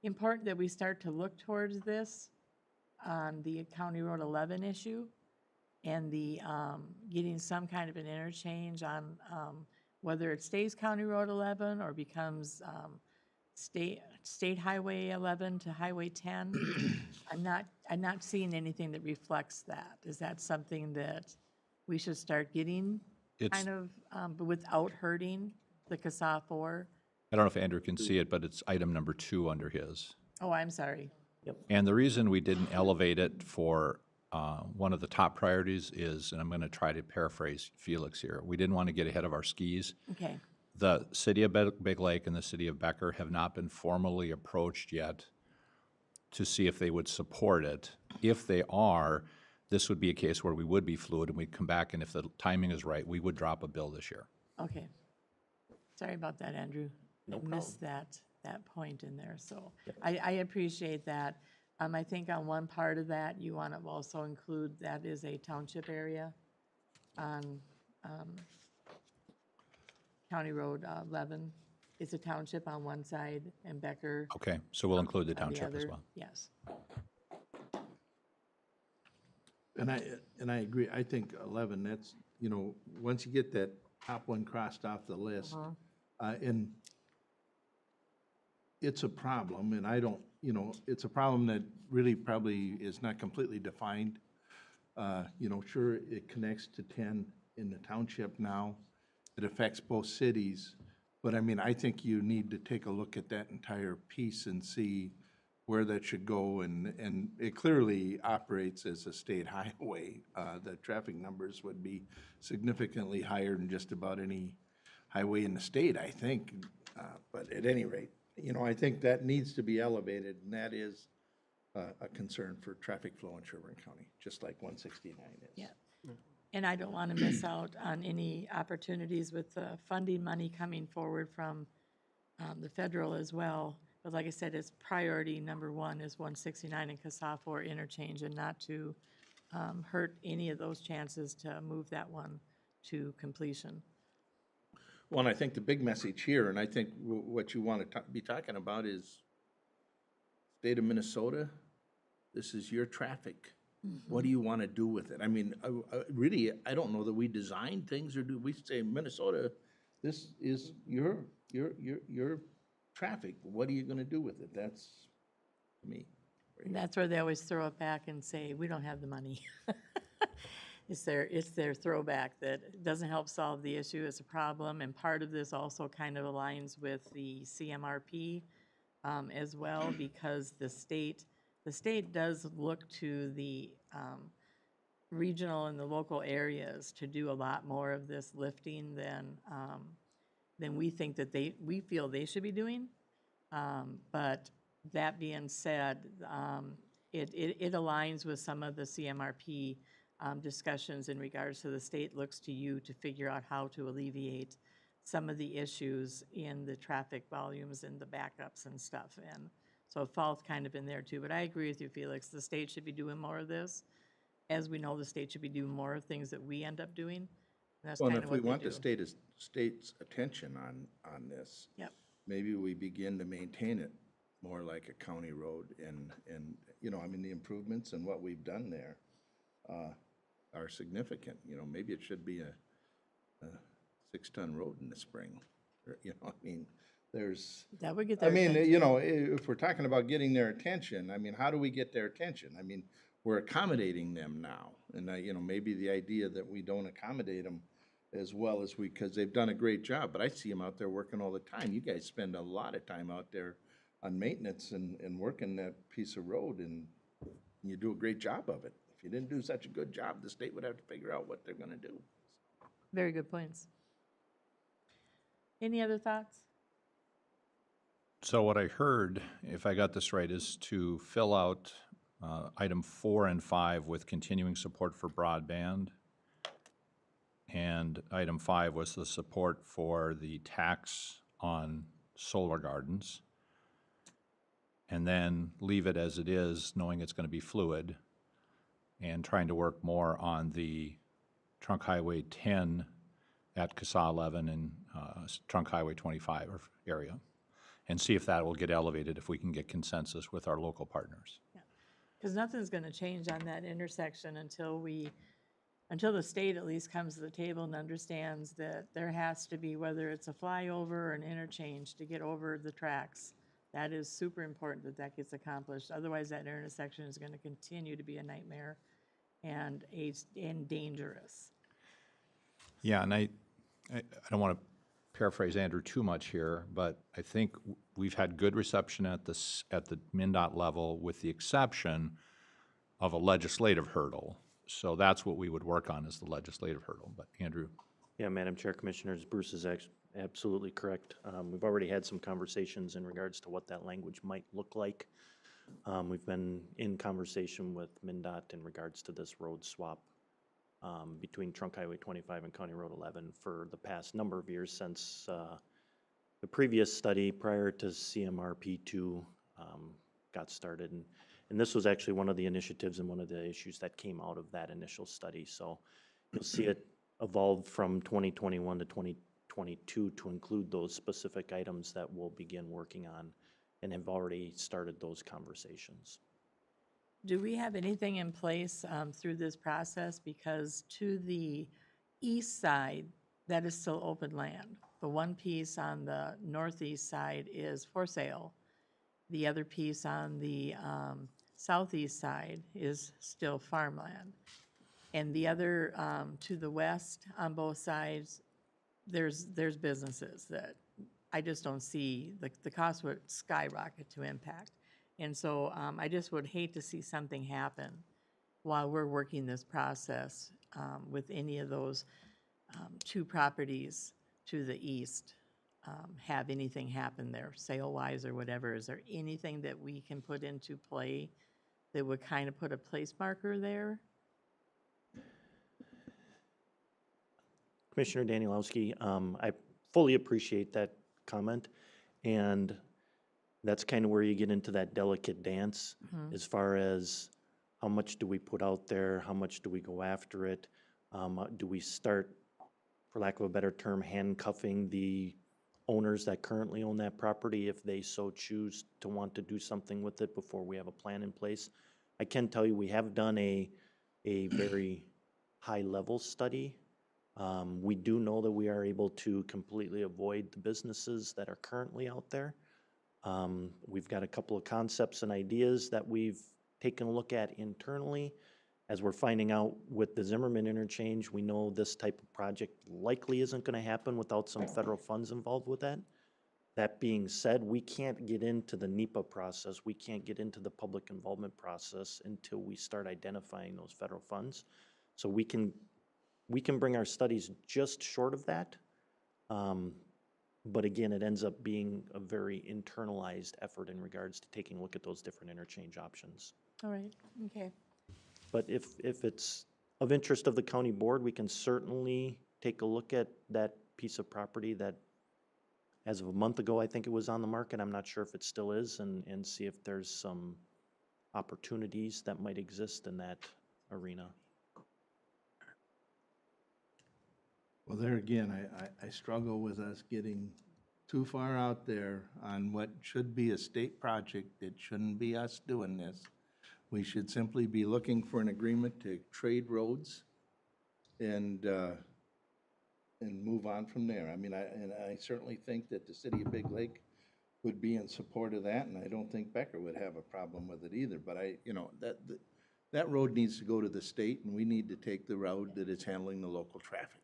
important that we start to look towards this on the County Road 11 issue and the getting some kind of an interchange on whether it stays County Road 11 or becomes State Highway 11 to Highway 10. I'm not seeing anything that reflects that. Is that something that we should start getting kind of, but without hurting the CASA 4? I don't know if Andrew can see it, but it's item number 2 under his. Oh, I'm sorry. And the reason we didn't elevate it for one of the top priorities is, and I'm going to try to paraphrase Felix here, we didn't want to get ahead of our skis. Okay. The city of Big Lake and the city of Becker have not been formally approached yet to see if they would support it. If they are, this would be a case where we would be fluid and we'd come back, and if the timing is right, we would drop a bill this year. Okay. Sorry about that, Andrew. I missed that point in there, so I appreciate that. I think on one part of that, you want to also include that is a township area on County Road 11. It's a township on one side and Becker Okay, so we'll include the on the township as other. well. Yes. And I agree. I think 11, that's, once you get that top one crossed off the list, and it's a problem, and I don't, it's a problem that really probably is not completely defined. Sure, it connects to 10 in the township now. It affects both cities. But I mean, I think you need to take a look at that entire piece and see where that should go. And it clearly operates as a state highway. The traffic numbers would be significantly higher than just about any highway in the state, I think. But at any rate, I think that needs to be elevated, and that is a concern for traffic flow in Sherburne County, just like 169 is. Yeah. And I don't want to miss out on any opportunities with the funding money coming forward from the federal as well. But like I said, it's priority number one is 169 and Casafo interchange, and not to hurt any of those chances to move that one to completion. Well, and I think the big message here, and I think what you want to be talking about is state of Minnesota, this is your traffic. What do you want to do with it? I mean, really, I don't know that we design things, or do we say, Minnesota, this is your traffic. What are you going to do with it? That's me. And that's where they always throw it back and say, we don't have the money. It's their throwback that it doesn't help solve the issue, it's a problem, and part of this also kind of aligns with the CMRP as well, because the state does look to the regional and the local areas to do a lot more of this lifting than we think that we feel they should be doing. But that being said, it aligns with some of the CMRP discussions in regards to the state looks to you to figure out how to alleviate some of the issues in the traffic volumes and the backups and stuff. And so it falls kind of in there too. But I agree with you, Felix. The state should be doing more of this. As we know, the state should be doing more of things that we end up doing. And that's Well, kind and of if we what they want do. the state's attention on this, Yep. maybe we begin to maintain it more like a county road, and, you know, I mean, the improvements and what we've done there are significant. You know, maybe it should be a 6-ton road in the spring, or, you know, I mean, there's, That would get I their mean, attention. you know, if we're talking about getting their attention, I mean, how do we get their attention? I mean, we're accommodating them now, and you know, maybe the idea that we don't accommodate them as well as because they've done a great job, but I see them out there working all the time. You guys spend a lot of time out there on maintenance and working that piece of road, and you do a great job of it. If you didn't do such a good job, the state would have to figure out what they're gonna do. Very good points. Any other thoughts? So what I heard, if I got this right, is to fill out item 4 and 5 with continuing support for broadband. And item 5 was the support for the tax on solar gardens. And then leave it as it is, knowing it's going to be fluid, and trying to work more on the Trunk Highway 10 at CASA 11 and Trunk Highway 25 area, and see if that will get elevated, if we can get consensus with our local partners. Because nothing's going to change on that intersection until the state at least comes to the table and understands that there has to be, whether it's a flyover or an interchange to get over the tracks. That is super important that that gets accomplished. Otherwise, that intersection is going to continue to be a nightmare and dangerous. Yeah, and I don't want to paraphrase Andrew too much here, but I think we've had good reception at the MnDOT level, with the exception of a legislative hurdle. So that's what we would work on, is the legislative hurdle. But Andrew? Yeah, Madam Chair, Commissioners, Bruce is absolutely correct. We've already had some conversations in regards to what that language might look like. We've been in conversation with MnDOT in regards to this road swap between Trunk Highway 25 and County Road 11 for the past number of years, since the previous study prior to CMRP2 got started. And this was actually one of the initiatives and one of the issues that came out of that initial study. So you'll see it evolved from 2021 to 2022 to include those specific items that we'll begin working on, and have already started those conversations. Do we have anything in place through this process? Because to the east side, that is still open land. The one piece on the northeast side is for sale. The other piece on the southeast side is still farmland. And the other, to the west on both sides, there's businesses that I just don't see, the cost would skyrocket to impact. And so I just would hate to see something happen while we're working this process with any of those two properties to the east, have anything happen there, sale-wise or whatever. Is there anything that we can put into play that would kind of put a place marker there. Commissioner Danielowski, I fully appreciate that comment, and that's kind of where you get into that delicate dance as far as how much do we put out there, how much do we go after it, do we start, for lack of a better term, handcuffing the owners that currently own that property if they so choose to want to do something with it before we have a plan in place. I can tell you we have done a very high-level study. We do know that we are able to completely avoid the businesses that are currently out there. We've got a couple of concepts and ideas that we've taken a look at internally. As we're finding out with the Zimmerman interchange, we know this type of project likely isn't going to happen without some federal funds involved with that. That being said, we can't get into the NEPA process. We can't get into the public involvement process until we start identifying those federal funds. So we can bring our studies just short of that. But again, it ends up being a very internalized effort in regards to taking a look at those different interchange options. All right, okay. But if it's of interest of the county board, we can certainly take a look at that piece of property that, as of a month ago, I think it was on the market. I'm not sure if it still is, and see if there's some opportunities that might exist in that arena. Well, there again, I struggle with us getting too far out there on what should be a state project. It shouldn't be us doing this. We should simply be looking for an agreement to trade roads and move on from there. I mean, I certainly think that the city of Big Lake would be in support of that, and I don't think Becker would have a problem with it either. But that road needs to go to the state, and we need to take the road that is handling the local traffic.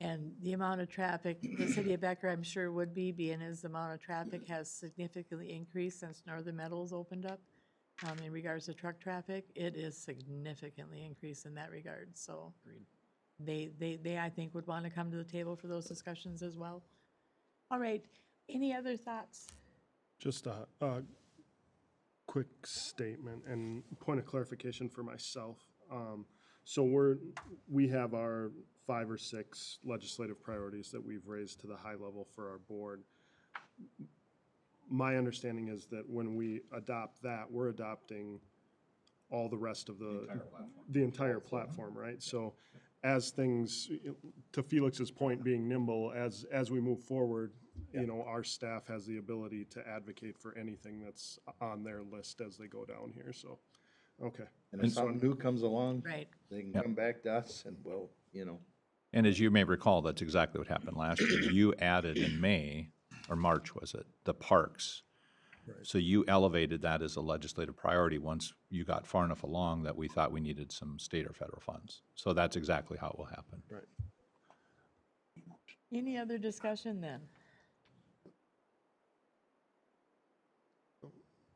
And the amount of traffic, the city of Becker, I'm sure would be, being as the amount of traffic has significantly increased since Northern Metals opened up. In regards to truck traffic, it is significantly increased in that regard, so. They, I think, would want to come to the table for those discussions as well. All right, any other thoughts? Just a quick statement and point of clarification for myself. So we have our 5 or 6 legislative priorities that we've raised to the high level for our board. My understanding is that when we adopt that, we're adopting all the rest of the entire platform, right? So as things, to Felix's point, being nimble, as we move forward, you know, our staff has the ability to advocate for anything that's on their list as they go down here, so, okay. And if something new comes along, Right. they can come back to us and, well, you know. And as you may recall, that's exactly what happened last year. You added in May, or March was it, the parks. So you elevated that as a legislative priority once you got far enough along that we thought we needed some state or federal funds. So that's exactly how it will happen. Right. Any other discussion then?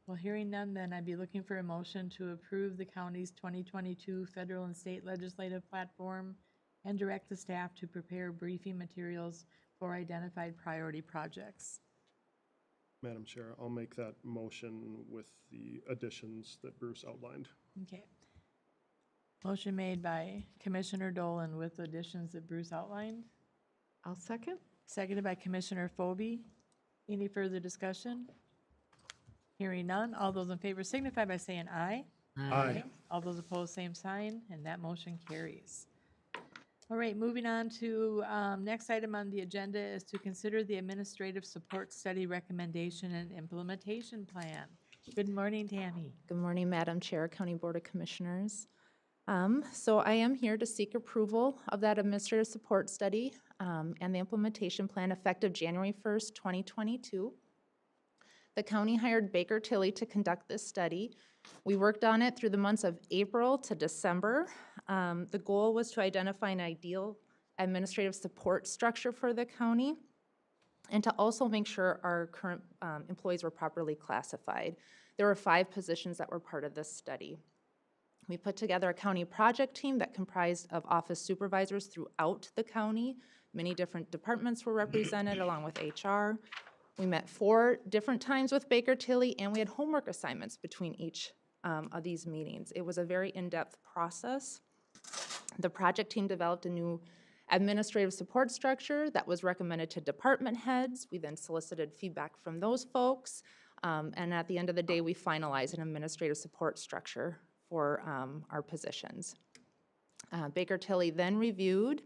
Well, hearing none, then I'd be looking for a motion to approve the county's 2022 federal and state legislative platform and direct the staff to prepare briefing materials for identified priority projects. Madam Chair, I'll make that motion with the additions that Bruce outlined. Okay. Motion made by Commissioner Dolan with additions that Bruce outlined. I'll second. Seconded by Commissioner Phobie. Any further discussion? Hearing none, all those in favor signify by saying aye. Aye. All those opposed, same sign, and that motion carries. All right, moving on to, next item on the agenda is to consider the administrative support study recommendation and implementation plan. Good morning, Tammy. Good morning, Madam Chair, County Board of Commissioners. So I am here to seek approval of that administrative support study and the implementation plan effective January 1st, 2022. The county hired Baker Tilly to conduct this study. We worked on it through the months of April to December. The goal was to identify an ideal administrative support structure for the county and to also make sure our current employees were properly classified. There were 5 positions that were part of this study. We put together a county project team that comprised of office supervisors throughout the county. Many different departments were represented along with HR. We met 4 different times with Baker Tilly, and we had homework assignments between each of these meetings. It was a very in-depth process. The project team developed a new administrative support structure that was recommended to department heads. We then solicited feedback from those folks, and at the end of the day, we finalized an administrative support structure for our positions. Baker Tilly then reviewed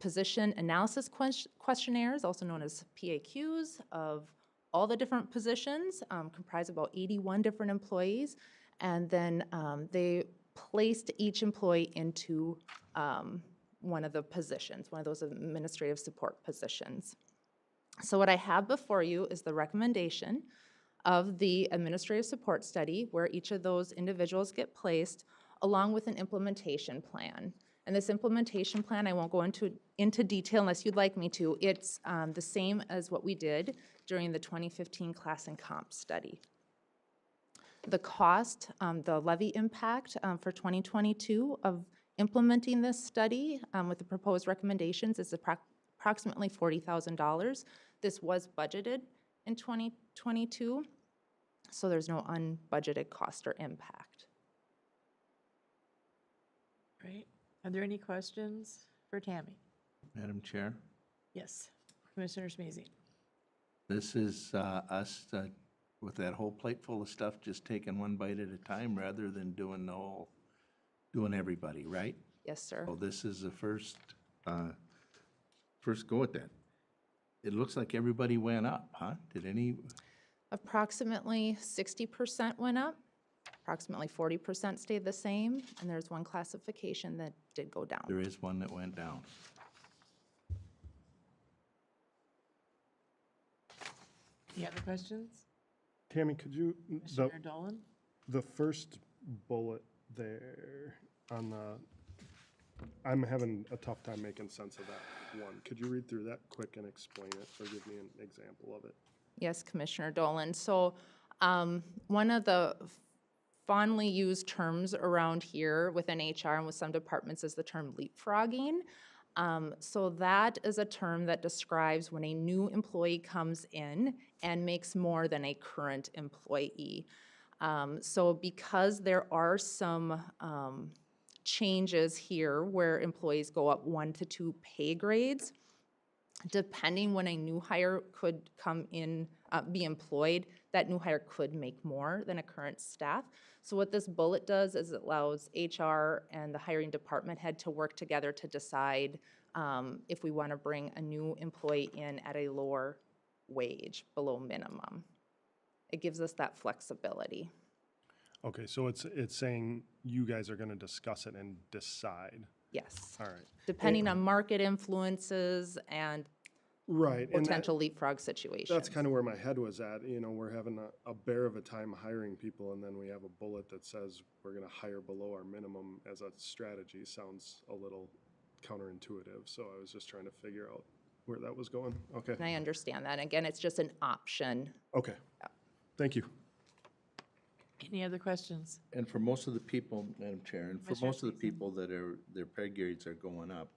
position analysis questionnaires, also known as PAQs, of all the different positions, comprised about 81 different employees, and then they placed each employee into one of the positions, one of those administrative support positions. So what I have before you is the recommendation of the administrative support study, where each of those individuals get placed, along with an implementation plan. And this implementation plan, I won't go into detail unless you'd like me to. It's the same as what we did during the 2015 class and comp study. The cost, the levy impact for 2022 of implementing this study with the proposed recommendations is approximately $40,000. This was budgeted in 2022, so there's no unbudgeted cost or impact. Great. Are there any questions for Tammy? Madam Chair, Yes. Commissioner Smeezy. this is us with that whole plate full of stuff, just taking one bite at a time rather than doing everybody, right? Yes, sir. So this is the first go at that. It looks like everybody went up, huh? Did any, Approximately 60% went up, approximately 40% stayed the same, and there's one classification that did go down. there is one that went down. Any other questions? Tammy, could you, Commissioner Dolan? the first bullet there on the, I'm having a tough time making sense of that one. Could you read through that quick and explain it, or give me an example of it? Yes, Commissioner Dolan. So one of the fondly used terms around here within HR and with some departments is the term leapfrogging. So that is a term that describes when a new employee comes in and makes more than a current employee. So because there are some changes here where employees go up 1 to 2 pay grades, depending when a new hire could come in, be employed, that new hire could make more than a current staff. So what this bullet does is it allows HR and the hiring department head to work together to decide if we want to bring a new employee in at a lower wage, below minimum. It gives us that flexibility. Okay, so it's saying you guys are gonna discuss it and decide. Yes. All right. Depending on market influences and Right. and that- potential leapfrog situations. That's kind of where my head was at. You know, we're having a bear of a time hiring people, and then we have a bullet that says we're gonna hire below our minimum as a strategy. Sounds a little counterintuitive, so I was just trying to figure out where that was going. Okay, And I understand that. Again, it's just an option. okay. Thank you. Any other questions? And for most of the people, Madam Chair, and for Commissioner most of the people that are, their pay grades are going up,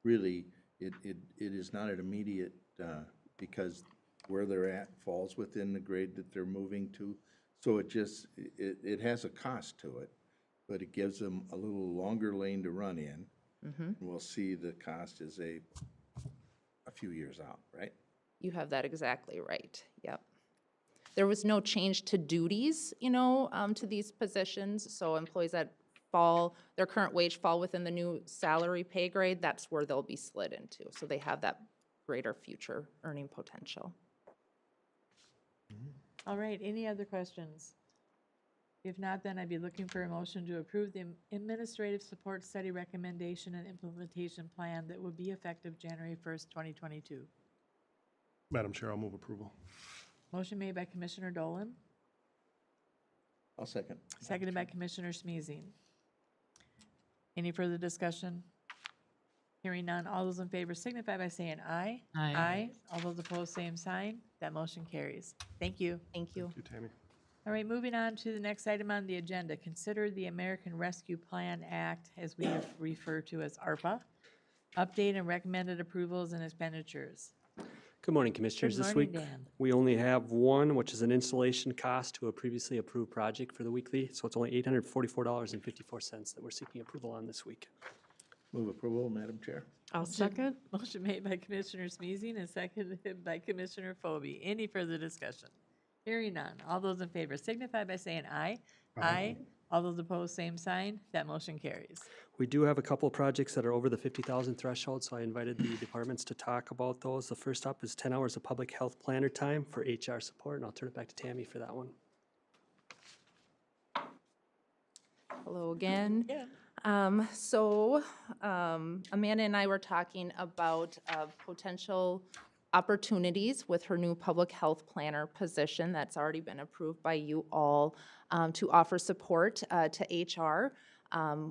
really, it is not an immediate, because where they're at falls within the grade that they're moving to. So it just, it has a cost to it, but it gives them a little longer lane to run in. We'll see the cost is a few years out, right? You have that exactly right. Yep. There was no change to duties, to these positions. So employees that their current wage fall within the new salary pay grade, that's where they'll be slid into. So they have that greater future earning potential. All right, any other questions? If not, then I'd be looking for a motion to approve the administrative support study recommendation and implementation plan that would be effective January 1st, 2022. Madam Chair, I'll move approval. Motion made by Commissioner Dolan, I'll second. seconded by Commissioner Smeezing. Any further discussion? Hearing none, all those in favor signify by saying aye. Aye. All those opposed, same sign. That motion carries. Thank you. Thank you. Thank you, Tammy. All right, moving on to the next item on the agenda. Consider the American Rescue Plan Act, as we refer to as ARPA. Update and recommended approvals and expenditures. Good morning, Commissioners. Good This morning, week, Dan. we only have one, which is an installation cost to a previously approved project for the weekly. So it's only $844.54 that we're seeking approval on this week. Move approval, Madam Chair. I'll second. Motion made by Commissioner Smeezing and seconded by Commissioner Phobie. Any further discussion? Hearing none. All those in favor signify by saying aye. Aye. All those opposed, same sign. That motion carries. We do have a couple of projects that are over the 50,000 threshold, so I invited the departments to talk about those. The first up is 10 hours of public health planner time for HR support, and I'll turn it back to Tammy for that one. Hello again. Yeah. Amanda and I were talking about potential opportunities with her new public health planner position that's already been approved by you all to offer support to HR.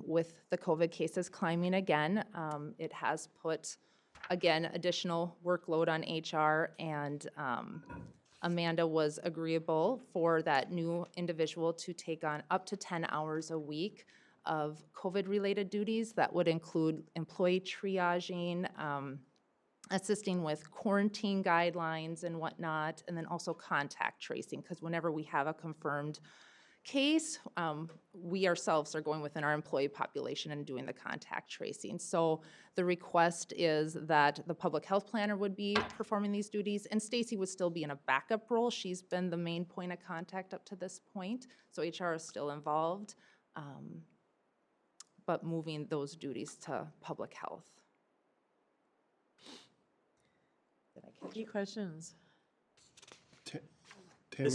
With the COVID cases climbing again, it has put, again, additional workload on HR, and Amanda was agreeable for that new individual to take on up to 10 hours a week of COVID-related duties. That would include employee triaging, assisting with quarantine guidelines and whatnot, and then also contact tracing, because whenever we have a confirmed case, we ourselves are going within our employee population and doing the contact tracing. So the request is that the public health planner would be performing these duties, and Stacy would still be in a backup role. She's been the main point of contact up to this point, so HR is still involved, but moving those duties to public health. Any questions? Tammy,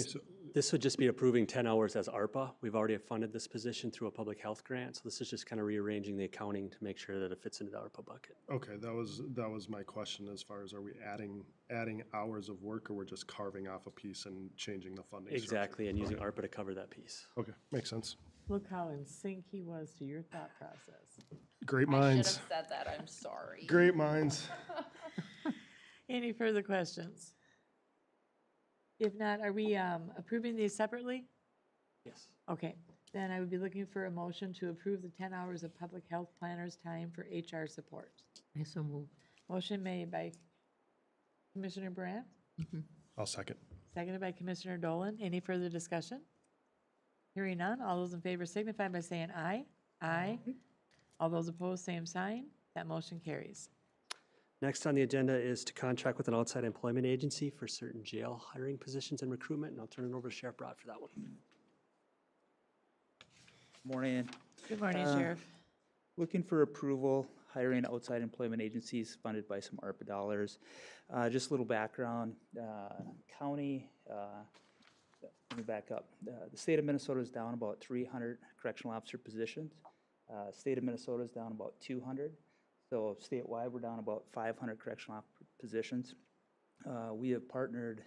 This would just be approving 10 hours as ARPA. We've already funded this position through a public health grant, so this is just kind of rearranging the accounting to make sure that it fits into the ARPA bucket. okay, that was my question as far as, are we adding hours of work, or we're just carving off a piece and changing the funding structure? Exactly, and using ARPA to cover that piece. Okay, makes sense. Look how in sync he was to your thought process. Great I should minds. have said that, I'm sorry. Great minds. Any further questions? If not, are we approving these separately? Yes. Okay, then I would be looking for a motion to approve the 10 hours of public health planners' time for HR support. I so move. Motion made by Commissioner Brandt, I'll second. seconded by Commissioner Dolan. Any further discussion? Hearing none, all those in favor signify by saying aye. Aye. All those opposed, same sign. That motion carries. Next on the agenda is to contract with an outside employment agency for certain jail hiring positions and recruitment, and I'll turn it over to Sheriff Broad for that one. Morning. Good morning, Sheriff. Looking for approval, hiring outside employment agencies funded by some ARPA dollars. Just a little background. County, let me back up. The state of Minnesota is down about 300 correctional officer positions. State of Minnesota is down about 200. So statewide, we're down about 500 correctional officer positions. We have partnered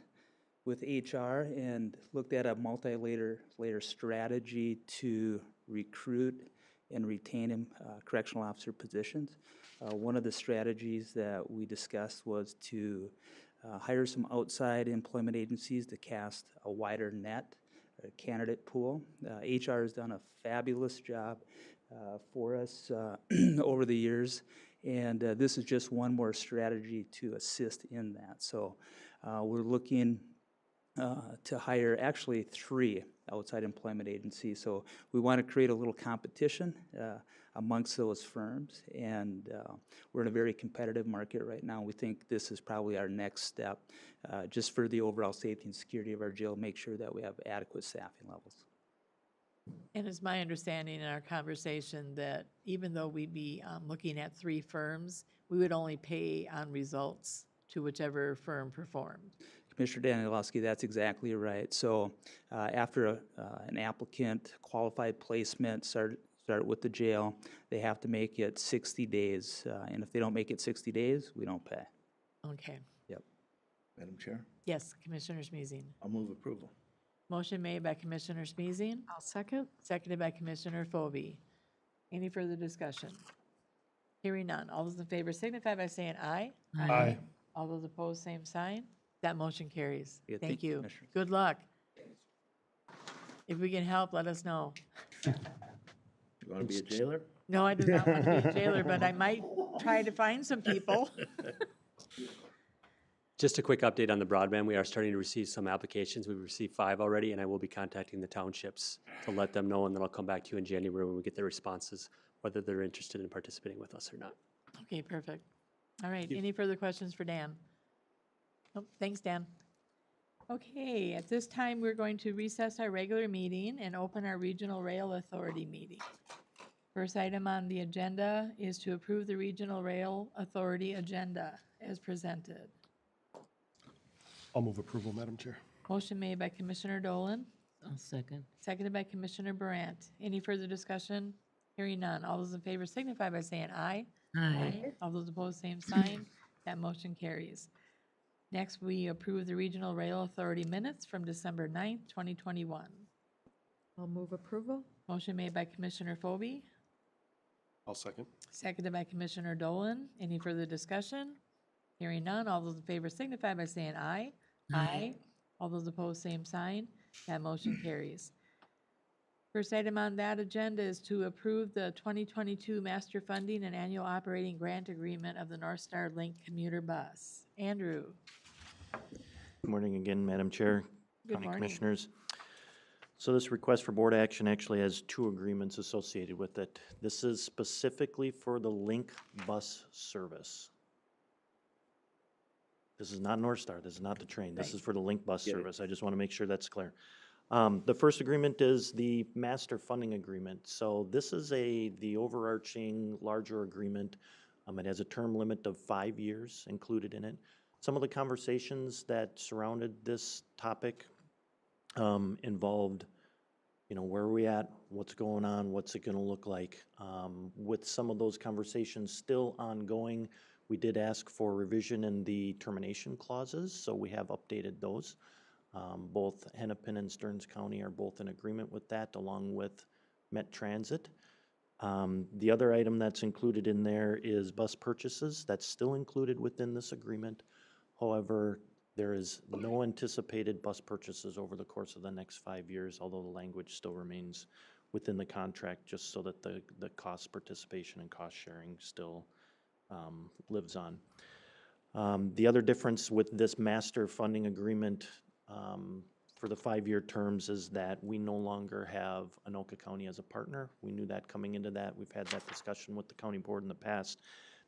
with HR and looked at a multi-layer strategy to recruit and retain correctional officer positions. One of the strategies that we discussed was to hire some outside employment agencies to cast a wider net, a candidate pool. HR has done a fabulous job for us over the years, and this is just one more strategy to assist in that. So we're looking to hire actually 3 outside employment agencies. So we want to create a little competition amongst those firms, and we're in a very competitive market right now. We think this is probably our next step just for the overall safety and security of our jail, make sure that we have adequate staffing levels. And it's my understanding in our conversation that even though we'd be looking at 3 firms, we would only pay on results to whichever firm performed. Commissioner Danielowski, that's exactly right. So after an applicant qualified placement start with the jail, they have to make it 60 days. And if they don't make it 60 days, we don't pay. Okay. Yep. Madam Chair, Yes, Commissioner Smeezing. I'll move approval. Motion made by Commissioner Smeezing, I'll second. seconded by Commissioner Phobie. Any further discussion? Hearing none. All those in favor signify by saying aye. Aye. All those opposed, same sign. That motion carries. Yeah, Thank thank you, you. Commissioners. Good luck. If we can help, let us know. You want to be a jailer? No, I do not want to be a jailer, but I might try to find some people. Just a quick update on the broadband. We are starting to receive some applications. We've received 5 already, and I will be contacting the townships to let them know, and then I'll come back to you in January when we get their responses, whether they're interested in participating with us or not. Okay, perfect. All right, any further questions for Dan? Nope, thanks, Dan. Okay, at this time, we're going to recess our regular meeting and open our Regional Rail Authority meeting. First item on the agenda is to approve the Regional Rail Authority agenda as presented. I'll move approval, Madam Chair. Motion made by Commissioner Dolan, I'll second. seconded by Commissioner Brandt. Any further discussion? Hearing none. All those in favor signify by saying aye. Aye. All those opposed, same sign. That motion carries. Next, we approve the Regional Rail Authority minutes from December 9th, 2021. I'll move approval. Motion made by Commissioner Phobie, I'll second. seconded by Commissioner Dolan. Any further discussion? Hearing none. All those in favor signify by saying aye. Aye. All those opposed, same sign. That motion carries. First item on that agenda is to approve the 2022 Master Funding and Annual Operating Grant Agreement of the North Star Link Commuter Bus. Andrew. Good morning again, Madam Chair, Good County morning. Commissioners. So this request for board action actually has 2 agreements associated with it. This is specifically for the Link bus service. This is not North Star, this is not the train, this is for the Link bus service. I just want to make sure that's clear. The first agreement is the master funding agreement. So this is the overarching larger agreement. It has a term limit of 5 years included in it. Some of the conversations that surrounded this topic involved, where are we at, what's going on, what's it going to look like. With some of those conversations still ongoing, we did ask for revision in the termination clauses, so we have updated those. Both Hennepin and Stearns County are both in agreement with that, along with Met Transit. The other item that's included in there is bus purchases. That's still included within this agreement. However, there is no anticipated bus purchases over the course of the next 5 years, although the language still remains within the contract, just so that the cost participation and cost sharing still lives on. The other difference with this master funding agreement for the 5-year terms is that we no longer have Anoka County as a partner. We knew that coming into that. We've had that discussion with the county board in the past.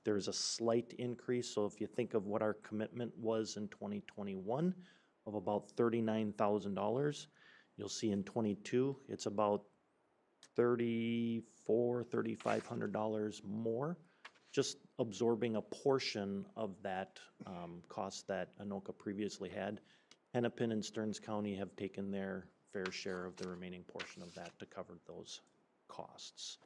There's a slight increase, so if you think of what our commitment was in 2021 of about $39,000, you'll see in 22 it's about $3,500 more, just absorbing a portion of that cost that Anoka previously had. Hennepin and Stearns County have taken their fair share of the remaining portion of that to cover those costs.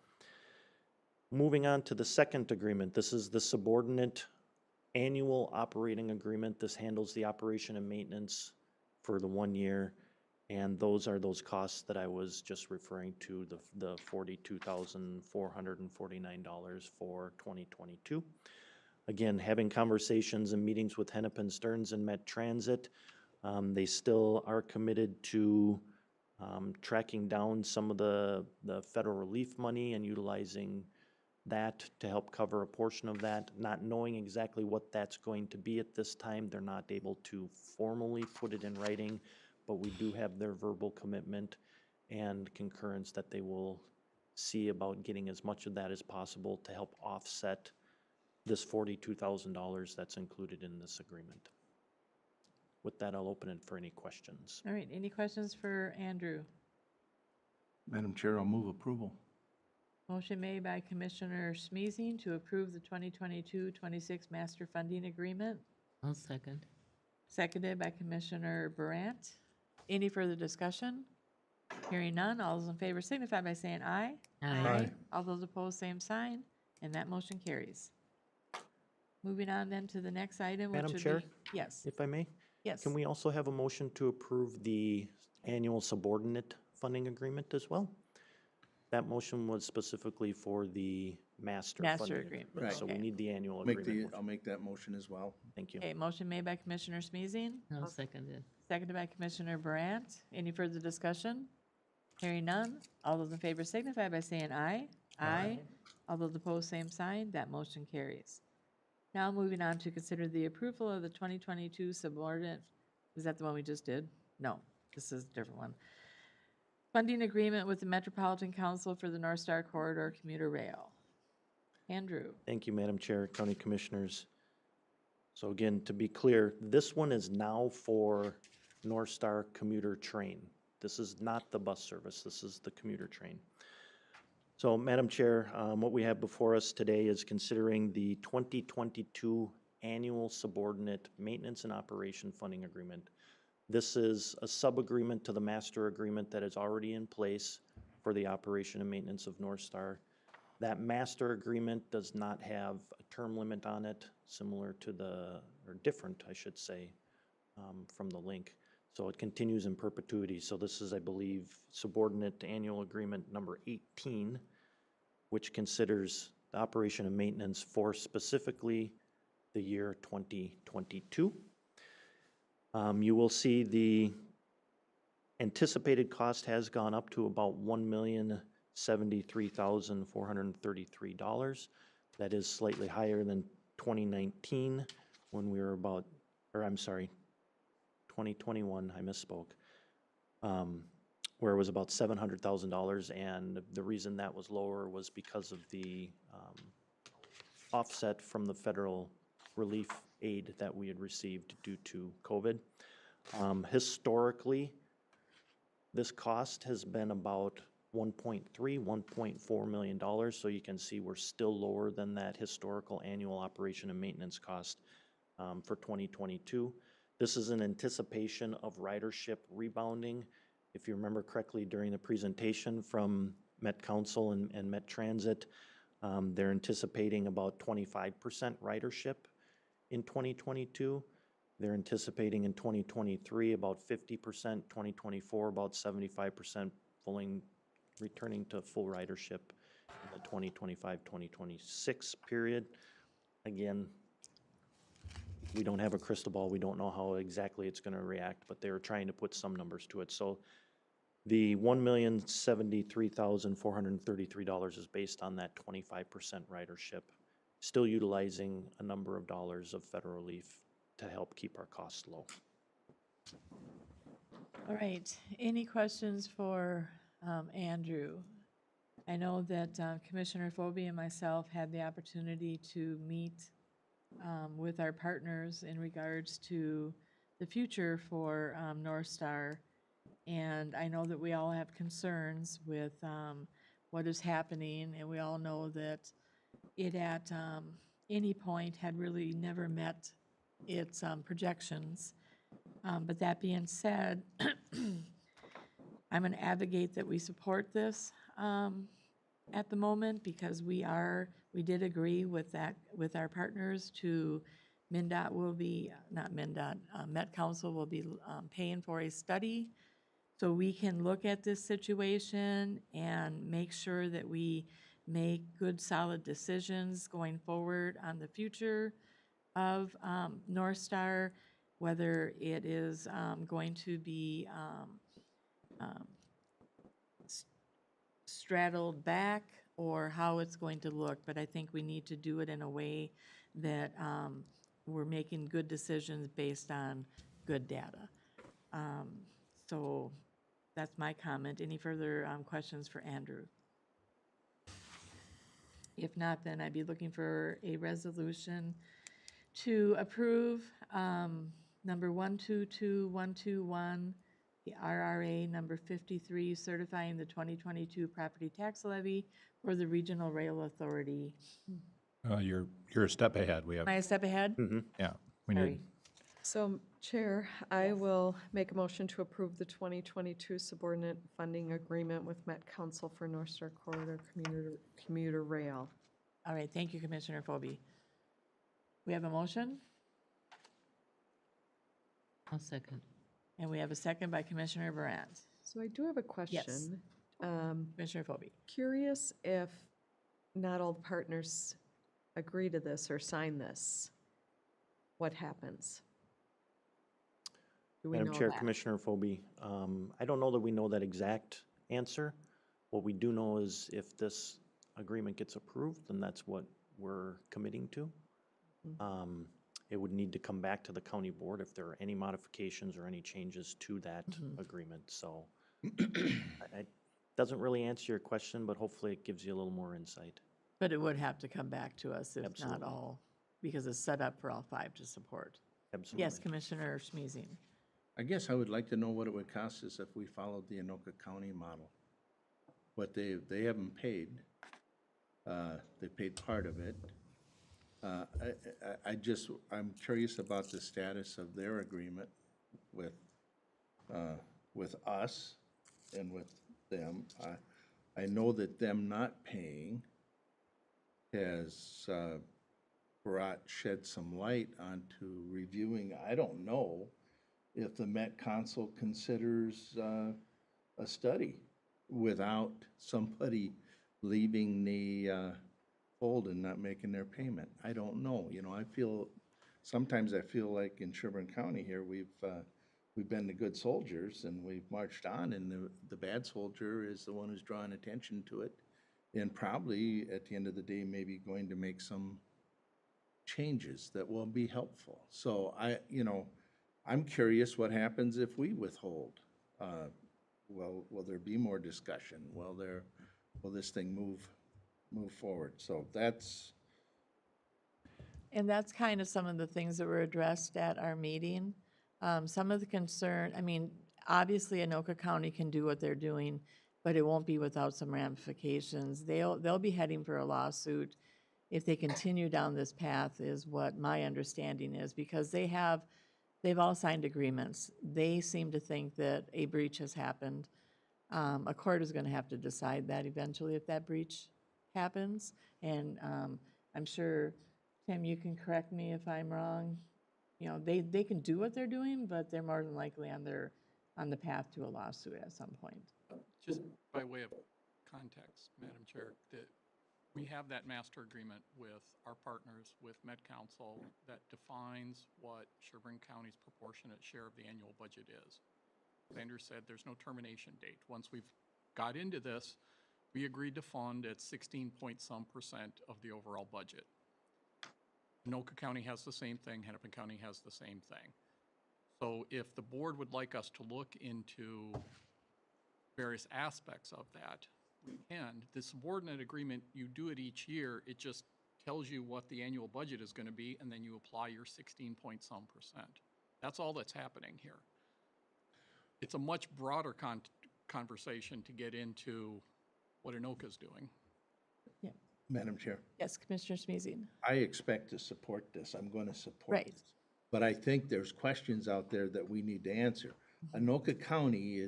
Moving on to the second agreement, this is the Subordinate Annual Operating Agreement. This handles the operation and maintenance for the 1 year, and those are those costs that I was just referring to, the $42,449 for 2022. Again, having conversations and meetings with Hennepin, Stearns, and Met Transit. They still are committed to tracking down some of the federal relief money and utilizing that to help cover a portion of that. Not knowing exactly what that's going to be at this time, they're not able to formally put it in writing, but we do have their verbal commitment and concurrence that they will see about getting as much of that as possible to help offset this $42,000 that's included in this agreement. With that, I'll open it for any questions. All right, any questions for Andrew? Madam Chair, I'll move approval. Motion made by Commissioner Smeezing to approve the 2022-26 Master Funding Agreement, I'll second. seconded by Commissioner Brandt. Any further discussion? Hearing none, all those in favor signify by saying aye. Aye. All those opposed, same sign, and that motion carries. Moving on then to the next item, which Madam would be... Chair? Yes, If I may? yes. Can we also have a motion to approve the annual subordinate funding agreement as well? That motion was specifically for the master Master funding agreement, Right. So we okay. need the annual I'll agreement. make that motion as well. Thank you. Okay, motion made by Commissioner Smeezing, I'll second it. seconded by Commissioner Brandt. Any further discussion? Hearing none, all those in favor signify by saying aye. Aye. All those opposed, same sign. That motion carries. Now moving on to consider the approval of the 2022 subordinate, is that the one we just did? No, this is a different one. Funding agreement with the Metropolitan Council for the North Star Corridor Commuter Rail. Andrew. Thank you, Madam Chair, County Commissioners. So again, to be clear, this one is now for North Star commuter train. This is not the bus service, this is the commuter train. So, Madam Chair, what we have before us today is considering the 2022 annual subordinate maintenance and operation funding agreement. This is a sub-agreement to the master agreement that is already in place for the operation and maintenance of North Star. That master agreement does not have a term limit on it, similar to or different, I should say, from the link. So it continues in perpetuity. So this is, I believe, subordinate annual agreement number 18, which considers the operation and maintenance for specifically the year 2022. You will see the anticipated cost has gone up to about $1,073,433. That is slightly higher than 2019 when we were about, or I'm sorry, 2021, I misspoke, where it was about $700,000, and the reason that was lower was because of the offset from the federal relief aid that we had received due to COVID. Historically, this cost has been about $1.4 million, so you can see we're still lower than that historical annual operation and maintenance cost for 2022. This is in anticipation of ridership rebounding. If you remember correctly during the presentation from Met Council and Met Transit, they're anticipating about 25% ridership in 2022. They're anticipating in 2023 about 50%, 2024 about 75%, returning to full ridership in the 2025-2026 period. Again, we don't have a crystal ball. We don't know how exactly it's going to react, but they're trying to put some numbers to it. So the $1,073,433 is based on that 25% ridership, still utilizing a number of dollars of federal relief to help keep our costs low. All right, any questions for Andrew? I know that Commissioner Phobie and myself had the opportunity to meet with our partners in regards to the future for North Star. And I know that we all have concerns with what is happening, and we all know that it at any point had really never met its projections. But that being said, I'm going to advocate that we support this at the moment, because we did agree with that, with our partners to MnDOT will be, not MnDOT, Met Council will be paying for a study so we can look at this situation and make sure that we make good, solid decisions going forward on the future of North Star, whether it is going to be straddled back or how it's going to look. But I think we need to do it in a way that we're making good decisions based on good data. So that's my comment. Any further questions for Andrew? If not, then I'd be looking for a resolution to approve number 122121, the RRA number 53, certifying the 2022 property tax levy for the Regional Rail Authority. You're a step ahead. We have, Am I a step ahead? yeah, we Sorry. need, So, Chair, I will make a motion to approve the 2022 subordinate funding agreement with Met Council for North Star Corridor Commuter Rail. All right, thank you, Commissioner Phobie. We have a motion, I'll second. and we have a second by Commissioner Brandt. So I do have a question. Commissioner Phobie. Curious if not all the partners agree to this or sign this, what happens? Do we Madam know Chair, that? Commissioner Phobie, I don't know that we know that exact answer. What we do know is if this agreement gets approved, then that's what we're committing to. It would need to come back to the county board if there are any modifications or any changes to that agreement, so. It doesn't really answer your question, but hopefully it gives you a little more insight. But it would have to come back to us if not Absolutely. all, because it's set up for all 5 to support. Absolutely. Yes, Commissioner Schmeezing. I guess I would like to know what it would cost us if we followed the Anoka County model. What they haven't paid, they paid part of it. I'm curious about the status of their agreement with us and with them. I know that them not paying has shed some light onto reviewing. I don't know if the Met Council considers a study without somebody leaving the fold and not making their payment. I don't know. You know, sometimes I feel like in Sherburne County here, we've been the good soldiers and we've marched on, and the bad soldier is the one who's drawing attention to it, and probably at the end of the day, maybe going to make some changes that will be helpful. So I'm curious what happens if we withhold. Will there be more discussion? Will this thing move forward? So that's. And that's kind of some of the things that were addressed at our meeting. Some of the concern, I mean, obviously Anoka County can do what they're doing, but it won't be without some ramifications. They'll be heading for a lawsuit if they continue down this path, is what my understanding is, because they've all signed agreements. They seem to think that a breach has happened. A court is going to have to decide that eventually if that breach happens. And I'm sure, Tim, you can correct me if I'm wrong. You know, they can do what they're doing, but they're more than likely on the path to a lawsuit at some point. Just by way of context, Madam Chair, that we have that master agreement with our partners, with Met Council, that defines what Sherburne County's proportionate share of the annual budget is. As Andrew said, there's no termination date. Once we've got into this, we agreed to fund at 16-point-some% of the overall budget. Anoka County has the same thing, Hennepin County has the same thing. So if the board would like us to look into various aspects of that, we can. The subordinate agreement, you do it each year, it just tells you what the annual budget is going to be, and then you apply your 16-point-some%. That's all that's happening here. It's a much broader conversation to get into what Anoka's doing. Yeah. Madam Chair, Yes, Commissioner Schmeezing. I expect to support this. I'm going to support Right. this. But I think there's questions out there that we need to answer. Anoka County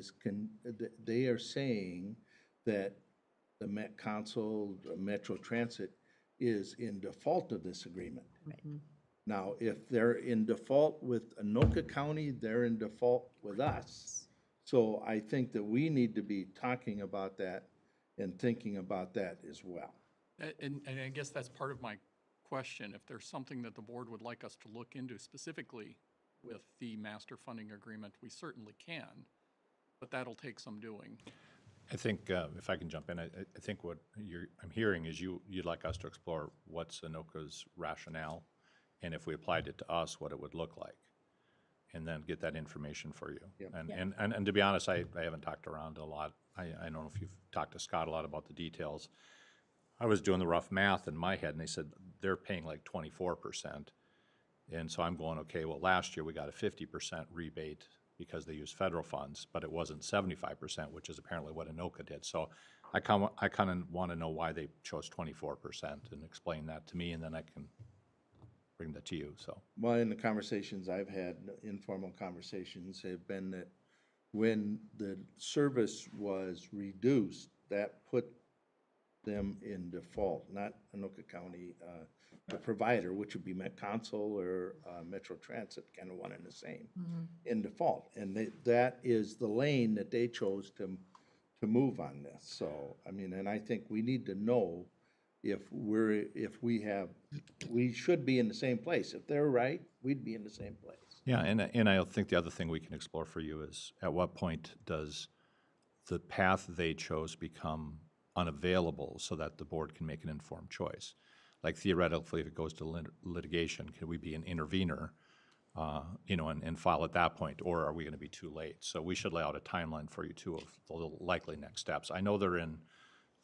they are saying that the Met Council, Metro Transit, is in default of this agreement. Now, if they're in default with Anoka County, they're in default with us. So I think that we need to be talking about that and thinking about that as well. And I guess that's part of my question. If there's something that the board would like us to look into specifically with the master funding agreement, we certainly can, but that'll take some doing. I think, if I can jump in, I think what I'm hearing is you'd like us to explore what's Anoka's rationale, and if we applied it to us, what it would look like, and then get that information for you. Yep. And to be honest, I haven't talked around a lot. I don't know if you've talked to Scott a lot about the details. I was doing the rough math in my head, and they said they're paying like 24%. And so I'm going, okay, well, last year we got a 50% rebate because they used federal funds, but it wasn't 75%, which is apparently what Anoka did. So I kind of want to know why they chose 24% and explain that to me, and then I can bring that to you, so. Well, in the conversations I've had, informal conversations, have been that when the service was reduced, that put them in default, not Anoka County, the provider, which would be Met Council or Metro Transit, kind of one and the same, in default. And that is the lane that they chose to move on this. So, I mean, and I think we need to know if we should be in the same place. If they're right, we'd be in the same place. Yeah, and I think the other thing we can explore for you is, at what point does the path they chose become unavailable so that the board can make an informed choice? like theoretically, if it goes to litigation, can we be an intervener, you know, and file at that point, or are we going to be too late? So we should lay out a timeline for you too of the likely next steps. I know they're in,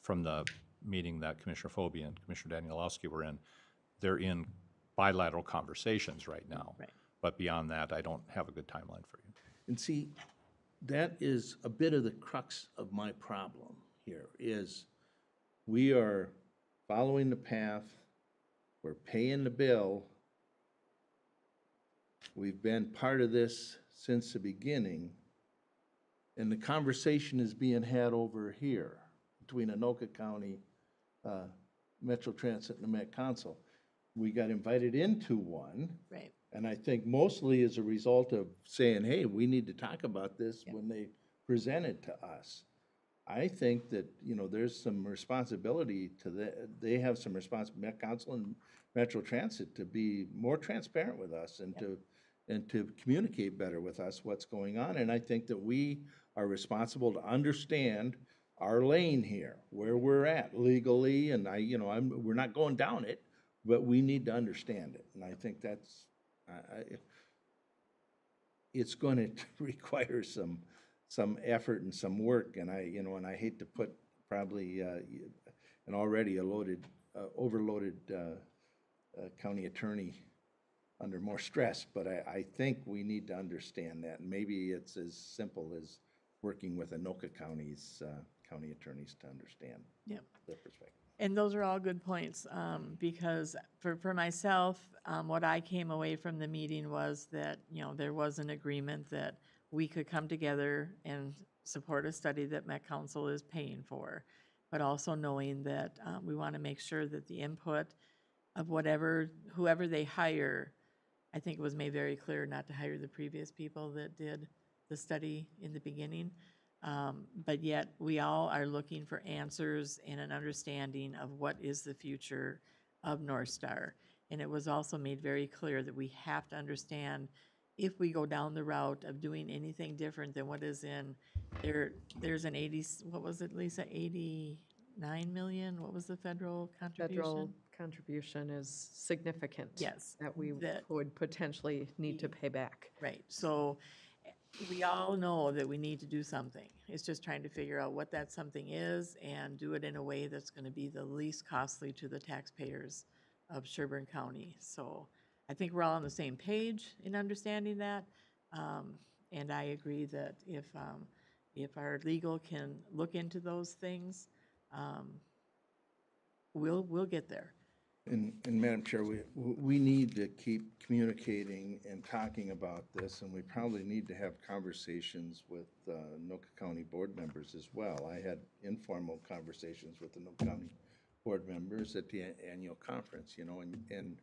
from the meeting that Commissioner Phobie and Commissioner Danielowski were in, they're in bilateral conversations right now. Right. But beyond that, I don't have a good timeline for you. And see, that is a bit of the crux of my problem here, is we are following the path, we're paying the bill, we've been part of this since the beginning, and the conversation is being had over here between Anoka County, Metro Transit, and the Met Council. We got invited into one. Right. And I think mostly as a result of saying, hey, we need to talk about this when they present it to us. I think that, you know, there's some responsibility to they have some responsibility, Met Council and Metro Transit, to be more transparent with us and to communicate better with us what's going on. And I think that we are responsible to understand our lane here, where we're at legally, and we're not going down it, but we need to understand it. And I think that's, it's going to require some effort and some work, and I hate to put probably an already overloaded county attorney under more stress, but I think we need to understand that, and maybe it's as simple as working with Anoka County's county attorneys to understand their perspective. And those are all good points, because for myself, what I came away from the meeting was that, you know, there was an agreement that we could come together and support a study that Met Council is paying for, but also knowing that we want to make sure that the input of whoever they hire, I think it was made very clear not to hire the previous people that did the study in the beginning. But yet we all are looking for answers and an understanding of what is the future of North Star. And it was also made very clear that we have to understand if we go down the route of doing anything different than what is in there. There's an 80, what was it, Lisa, 89 million? What was the federal contribution? Federal contribution is significant. Yes. That we would potentially need to pay back. Right. So we all know that we need to do something. It's just trying to figure out what that something is and do it in a way that's going to be the least costly to the taxpayers of Sherburne County. So I think we're all on the same page in understanding that. And I agree that if our legal can look into those things, we'll get there. And Madam Chair, we need to keep communicating and talking about this, and we probably need to have conversations with Anoka County board members as well. I had informal conversations with the Anoka County board members at the annual conference, and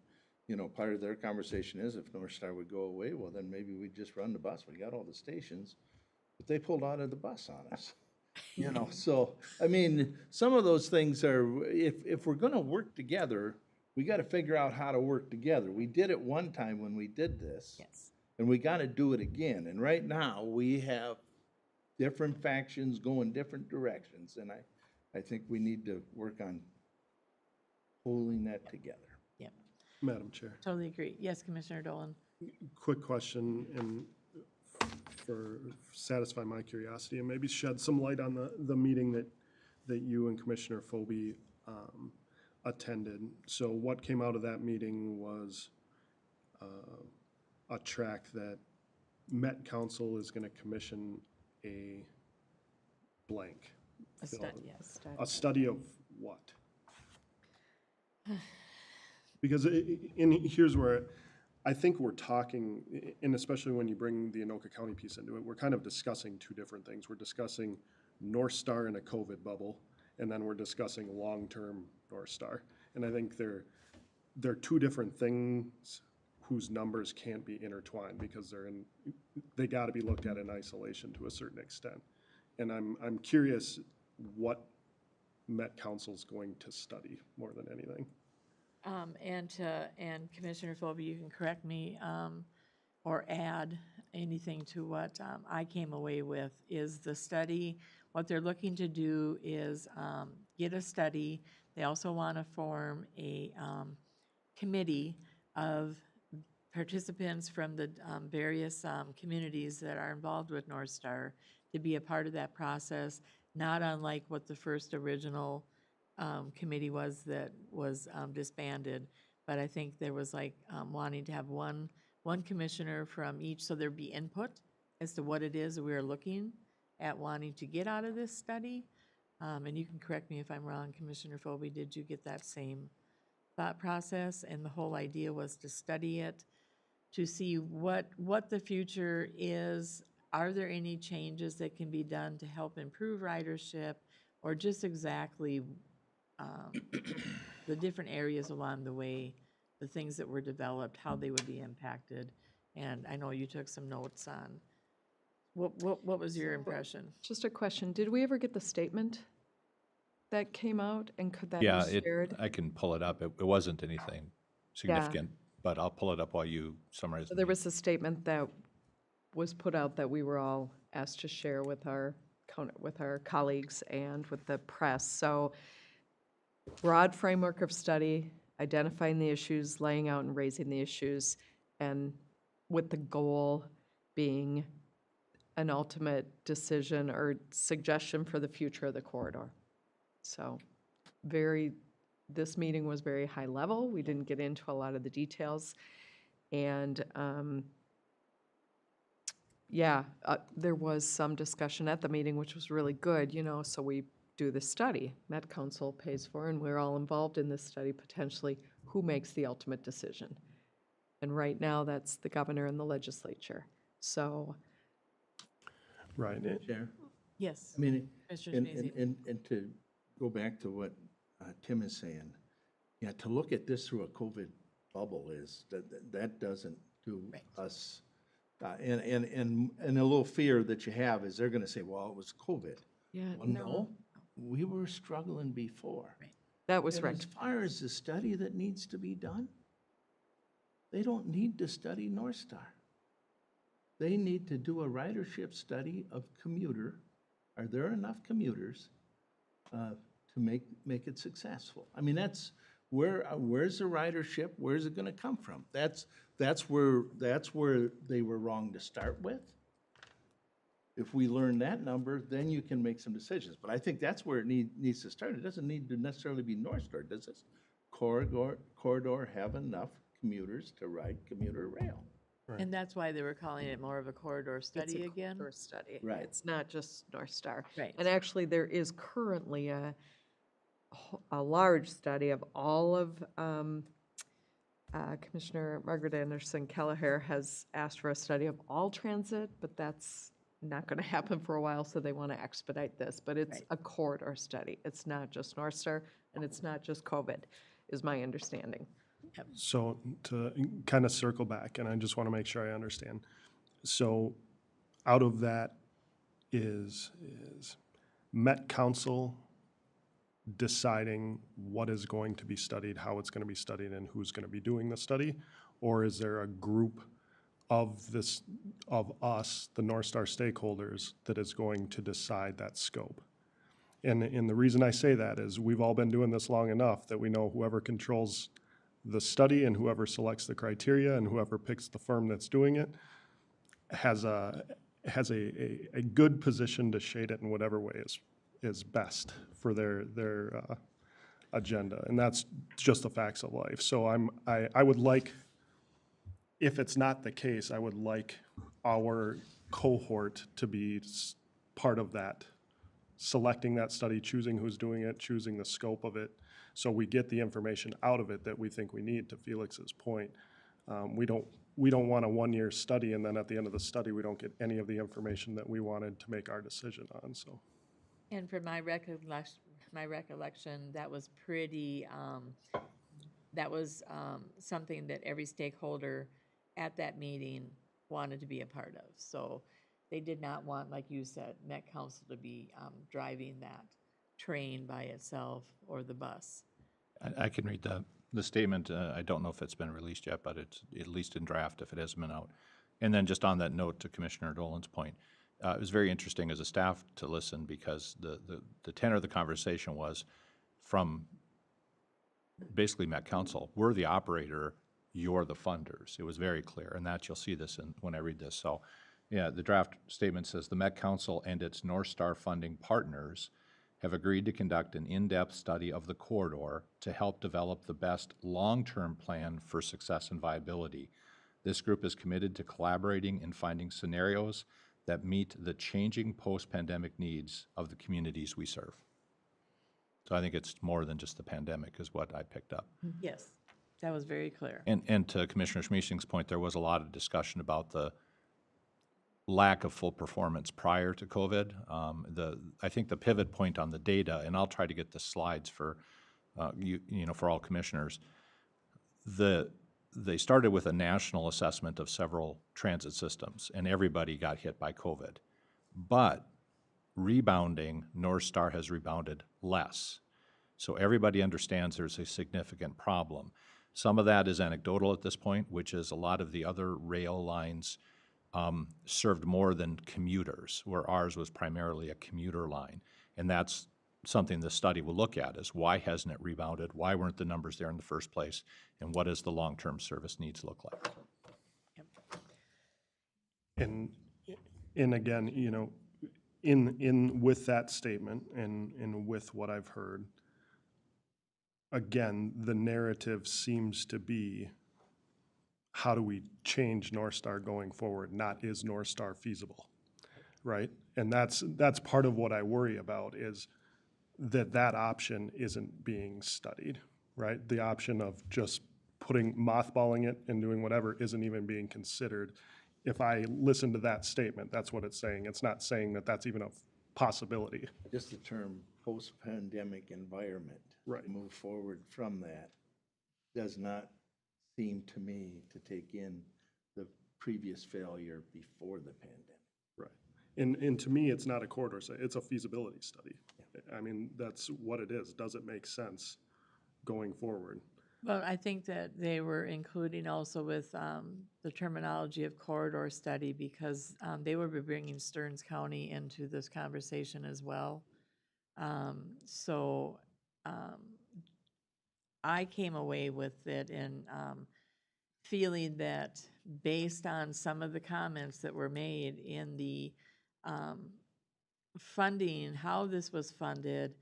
part of their conversation is if North Star would go away, well, then maybe we'd just run the bus. We got all the stations, but they pulled out of the bus on us. So, I mean, some of those things are, if we're gonna work together, we gotta figure out how to work together. We did it one time when we did this. Yes. And we gotta do it again. And right now, we have different factions going different directions, and I think we need to work on pulling that together. Yep. Madam Chair, Totally agree. Yes, Commissioner Dolan. quick question, and for satisfy my curiosity and maybe shed some light on the meeting that you and Commissioner Phobie attended. So what came out of that meeting was a track that Met Council is going to commission a blank. A study, yes. A study of what? Because here's where I think we're talking, and especially when you bring the Anoka County piece into it, we're kind of discussing two different things. We're discussing North Star in a COVID bubble, and then we're discussing long-term North Star. And I think they're two different things whose numbers can't be intertwined because they got to be looked at in isolation to a certain extent. And I'm curious what Met Council's going to study more than anything. And Commissioner Phobie, you can correct me or add anything to what I came away with is the study. What they're looking to do is get a study They also want to form a committee of participants from the various communities that are involved with North Star to be a part of that process, not unlike what the first original committee was that was disbanded. But I think there was like wanting to have one commissioner from each, so there'd be input as to what it is that we are looking at wanting to get out of this study. And you can correct me if I'm wrong, Commissioner Philby, did you get that same thought process? And the whole idea was to study it, to see what the future is. Are there any changes that can be done to help improve ridership, or just exactly the different areas along the way, the things that were developed, how they would be impacted? And I know you took some notes on. What was your impression? Just a question, did we ever get the statement that came out, and could that Yeah, be shared? I can pull it up. It wasn't anything significant, but I'll pull it up while you summarize. So there was a statement that was put out that we were all asked to share with our colleagues and with the press. So broad framework of study, identifying the issues, laying out and raising the issues, and with the goal being an ultimate decision or suggestion for the future of the corridor. So this meeting was very high level. We didn't get into a lot of the details. And there was some discussion at the meeting, which was really good, so we do the study. Met Council pays for, and we're all involved in this study potentially. Who makes the ultimate decision? And right now, that's the governor and the legislature. So. Right. Chair? Yes. I mean, Mr. and, Schmazy. and to go back to what Tim is saying, yeah, to look at this through a COVID bubble that doesn't do us. And a little fear that you have is they're going to say, well, it was COVID. Yeah, Well, no, we were struggling before. Right. That was And right. as far as the study that needs to be done, they don't need to study North Star. They need to do a ridership study of commuter. Are there enough commuters to make it successful? I mean, that's where's the ridership? Where's it going to come from? That's where they were wrong to start with. If we learn that number, then you can make some decisions. But I think that's where it needs to start. It doesn't need to necessarily be North Star. Does this corridor have enough commuters to ride commuter rail? Right. And that's why they were calling it more of a corridor study again? Corridor study. Right. It's not just North Star. Right. And actually, there is currently a large study of all of, Commissioner Margaret Anderson Kelleher has asked for a study of all transit, but that's not going to happen for a while, so they want to expedite this. But it's a corridor study. It's not just North Star, and it's not just COVID, is my understanding. So to kind of circle back, and I just want to make sure I understand. So out of that is Met Council deciding what is going to be studied, how it's going to be studied, and who's going to be doing the study? Or is there a group of us, the North Star stakeholders, that is going to decide that scope? And the reason I say that is we've all been doing this long enough that we know whoever controls the study and whoever selects the criteria and whoever picks the firm that's doing it has a good position to shade it in whatever way is best for their agenda. And that's just the facts of life. So I would like, if it's not the case, I would like our cohort to be part of that, selecting that study, choosing who's doing it, choosing the scope of it, so we get the information out of it that we think we need, to Felix's point. We don't want a one-year study, and then at the end of the study, we don't get any of the information that we wanted to make our decision on, so. And from my recollection, that was pretty, something that every stakeholder at that meeting wanted to be a part of. So they did not want, like you said, Met Council to be driving that train by itself or the bus. I can read the statement. I don't know if it's been released yet, but it's at least in draft if it hasn't been out. And then just on that note, to Commissioner Dolan's point, it was very interesting as a staff to listen, because the tenor of the conversation was from basically Met Council, we're the operator, you're the funders. It was very clear, and that you'll see this when I read this. So, yeah, the draft statement says the Met Council and its North Star funding partners have agreed to conduct an in-depth study of the corridor to help develop the best long-term plan for success and viability. This group is committed to collaborating and finding scenarios that meet the changing post-pandemic needs of the communities we serve. So I think it's more than just the pandemic is what I picked up. Yes, that was very clear. And to Commissioner Schmiesing's point, there was a lot of discussion about the lack of full performance prior to COVID. I think the pivot point on the data, and I'll try to get the slides for for all commissioners. They started with a national assessment of several transit systems, and everybody got hit by COVID. But rebounding, North Star has rebounded less. So everybody understands there's a significant problem. Some of that is anecdotal at this point, which is a lot of the other rail lines served more than commuters, where ours was primarily a commuter line. And that's something the study will look at, is why hasn't it rebounded? Why weren't the numbers there in the first place? And what does the long-term service needs look like? And again, you know, in with that statement and with what I've heard, again, the narrative seems to be, how do we change North Star going forward, not is North Star feasible, right? And that's part of what I worry about, is that option isn't being studied, right? The option of just mothballing it and doing whatever isn't even being considered. If I listen to that statement, that's what it's saying. It's not saying that that's even a possibility. Just the term post-pandemic environment. Right. Move forward from that does not seem to me to take in the previous failure before the pandemic. Right. And to me, it's not a corridor study, it's a feasibility study. I mean, that's what it is. Does it make sense going forward? Well, I think that they were including also with the terminology of corridor study, because they will be bringing Stearns County into this conversation as well. I came away with it in feeling that based on some of the comments that were made in the funding, how this was funded,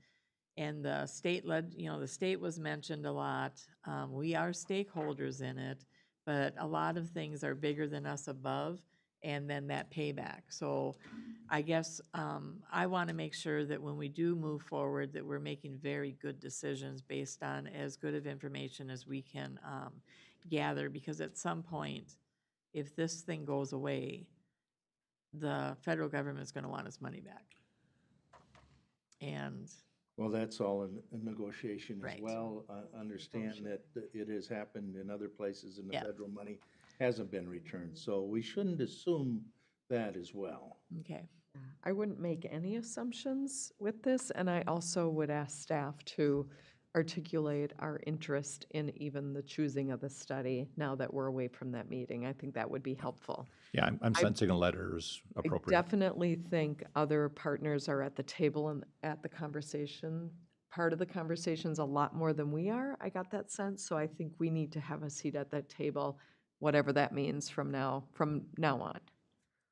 and the state the state was mentioned a lot. We are stakeholders in it, but a lot of things are bigger than us above, and then that payback. So I guess I want to make sure that when we do move forward, that we're making very good decisions based on as good of information as we can gather, because at some point, if this thing goes away, the federal government is going to want its money back. And well, that's all a negotiation as Right. well. Understand that it has happened in other places and the Yeah. federal money hasn't been returned. So we shouldn't assume that as well. okay. I wouldn't make any assumptions with this, and I also would ask staff to articulate our interest in even the choosing of the study now that we're away from that meeting. I think that would be helpful. Yeah, I'm sensing a letter is I appropriate. definitely think other partners are at the table and at the conversation, part of the conversation's a lot more than we are. I got that sense, so I think we need to have a seat at that table, whatever that means from now on.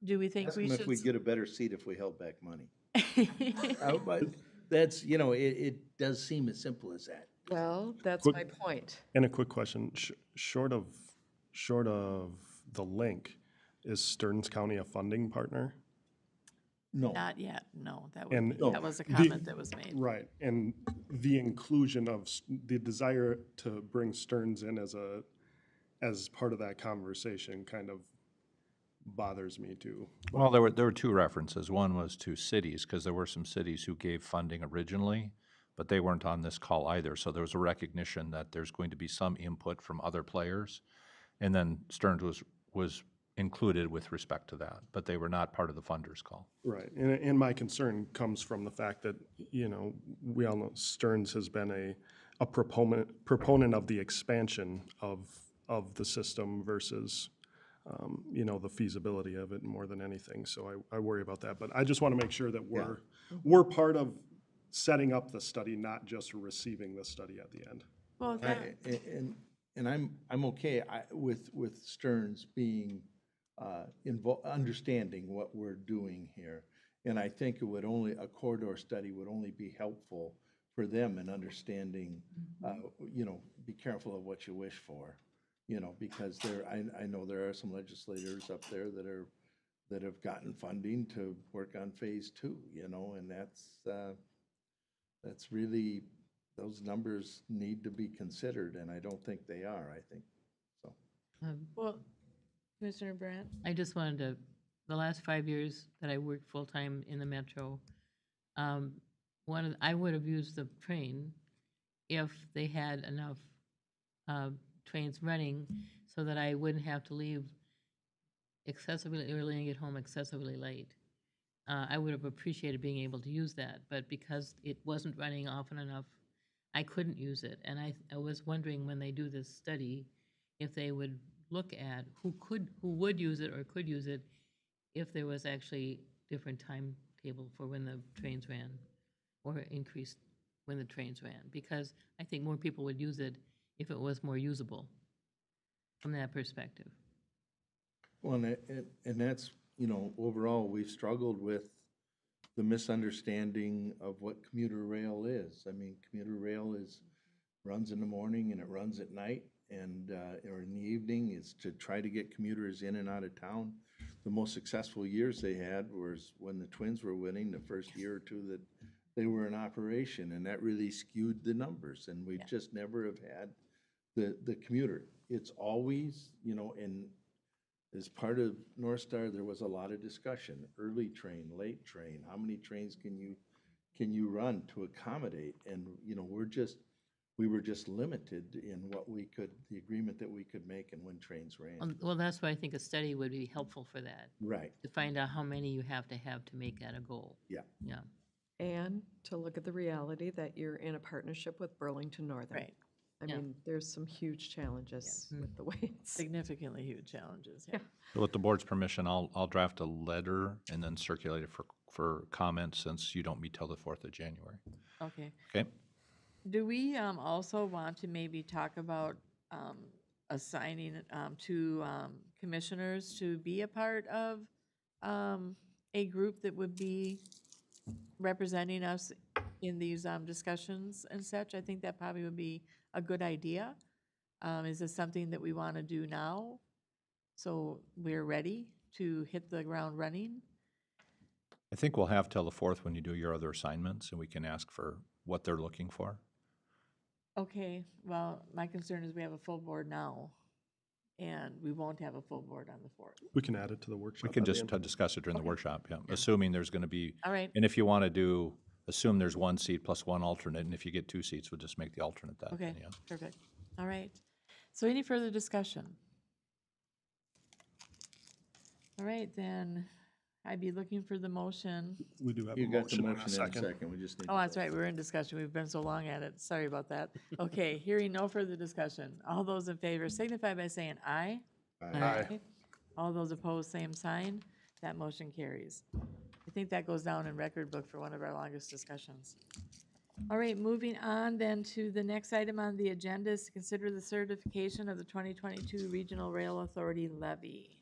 Do we think Ask we them should? if we get a better seat if we held back money. But that's, it does seem as simple as that. Well, that's Quick- my point. And a quick question, short of the link, is Stearns County a funding partner? No. Not yet, no. That And- was a comment that was made. Right, and the inclusion of, the desire to bring Stearns in as part of that conversation kind of bothers me too. Well, there were two references. One was to cities, because there were some cities who gave funding originally, but they weren't on this call either. So there was a recognition that there's going to be some input from other players. And then Stearns was included with respect to that, but they were not part of the funders call. Right, and my concern comes from the fact that, we all know Stearns has been a proponent of the expansion of the system versus, the feasibility of it more than anything. So I worry about that, but I just want to make sure that we're part of setting up the study, not just receiving the study at the end. Well, that, And I'm okay with Stearns being, understanding what we're doing here. And I think it would only, a corridor study would only be helpful for them in understanding, you know, be careful of what you wish for. You know, because I know there are some legislators up there that have gotten funding to work on phase 2, you know, and that's really, those numbers need to be considered, and I don't think they are, I think, so. well, Commissioner Brandt? I just wanted to, the last 5 years that I worked full-time in the metro, I would have used the train if they had enough trains running so that I wouldn't have to leave excessively early and get home excessively late. I would have appreciated being able to use that, but because it wasn't running often enough, I couldn't use it. And I was wondering when they do this study, if they would look at who would use it or could use it if there was actually different timetable for when the trains ran or increased when the trains ran, because I think more people would use it if it was more usable from that perspective. Well, and that's, you know, overall, we've struggled with the misunderstanding of what commuter rail is. I mean, commuter rail runs in the morning and it runs at night and, or in the evening, is to try to get commuters in and out of town. The most successful years they had was when the Twins were winning, the first year or two that they were in operation, and that really skewed the numbers, and we just never have had the commuter. It's always, you know, and as part of North Star, there was a lot of discussion, early train, late train, how many trains can you run to accommodate? And, you know, we were just limited in what we could, the agreement that we could make and when trains ran. Well, that's why I think a study would be helpful for that. Right. To find out how many you have to make that a goal. Yeah. Yeah. And to look at the reality that you're in a partnership with Burlington Northern. Right. I Yeah. mean, there's some huge challenges with the way it's. Significantly huge challenges, yeah. With the board's permission, I'll draft a letter and then circulate it for comment since you don't meet till the 4th of January. Okay. Okay? Do we also want to maybe talk about assigning two commissioners to be a part of a group that would be representing us in these discussions and such? I think that probably would be a good idea. Is this something that we want to do now, so we're ready to hit the ground running? I think we'll have till the 4th when you do your other assignments, and we can ask for what they're looking for. Okay, well, my concern is we have a full board now, and we won't have a full board on the 4th. We can add it to the workshop. We can at the just end. discuss it during the workshop, yeah, assuming there's going to be. All right. And if you want to assume there's 1 seat plus 1 alternate, and if you get 2 seats, we'll just make the alternate that. Okay, Yeah. perfect. All right. So any further discussion? All right, then I'd be looking for the motion. We do have You a got the motion and a motion in a second. second, we just need. Oh, that's right, we're in discussion. We've been so long at it. Sorry about that. Okay, hearing no further discussion. All those in favor signify by saying aye. Aye. All those opposed, same sign. That motion carries. I think that goes down in record book for one of our longest discussions. All right, moving on then to the next item on the agenda is to consider the certification of the 2022 Regional Rail Authority levy.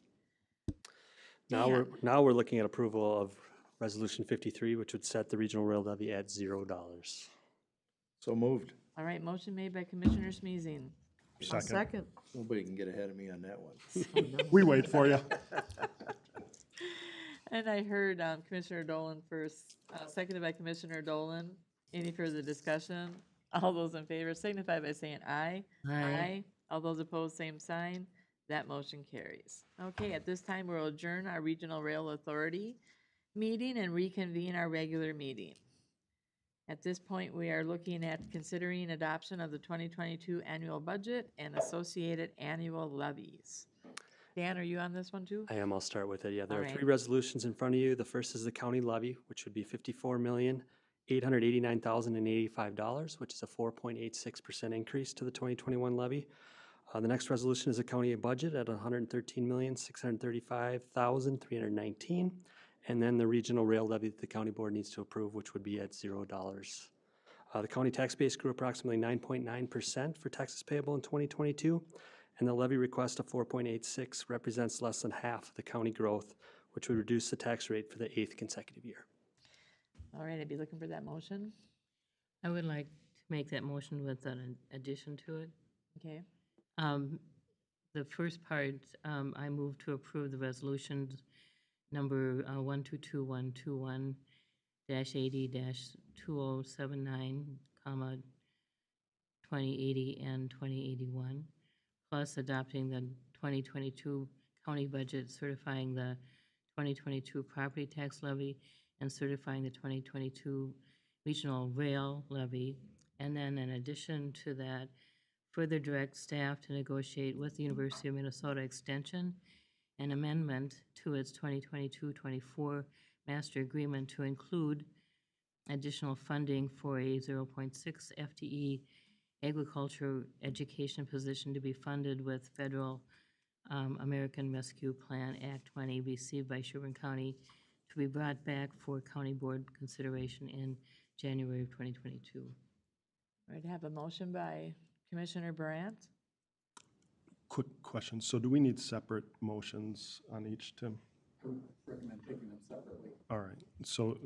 Now we're looking at approval of Resolution 53, which would set the regional rail levy at $0. So moved. All right, motion made by Commissioner Smeezing. Second. Nobody can get ahead of me on that one. We wait for you. And I heard Commissioner Dolan first, seconded by Commissioner Dolan. Any further discussion? All those in favor signify by saying aye. Aye. All those opposed, same sign. That motion carries. Okay, at this time, we'll adjourn our Regional Rail Authority meeting and reconvene our regular meeting. At this point, we are looking at considering adoption of the 2022 annual budget and associated annual levies. Dan, are you on this one too? I am, I'll start with it. Yeah, there All are right. 3 resolutions in front of you. The first is the county levy, which would be $54,889,085, which is a 4.86% increase to the 2021 levy. The next resolution is a county budget at $113,635,319, and then the regional rail levy that the county board needs to approve, which would be at $0. The county tax base grew approximately 9.9% for taxes payable in 2022, and the levy request of 4.86 represents less than half of the county growth, which would reduce the tax rate for the 8th consecutive year. All right, I'd be looking for that motion. I would like to make that motion with an addition to it. Okay. The first part, I move to approve the resolutions number 1221-80-2079, comma, 2080 and 2081, plus adopting the 2022 county budget, certifying the 2022 property tax levy, and certifying the 2022 regional rail levy. And then in addition to that, further direct staff to negotiate with the University of Minnesota Extension an amendment to its 2022-24 master agreement to include additional funding for a 0.6 FTE agriculture education position to be funded with federal American Rescue Plan Act money received by Sherburne County to be brought back for county board consideration in January of 2022. All right, I have a motion by Commissioner Brandt. Quick question. So do we need separate motions on each, Tim? I would recommend taking them separately. All right. So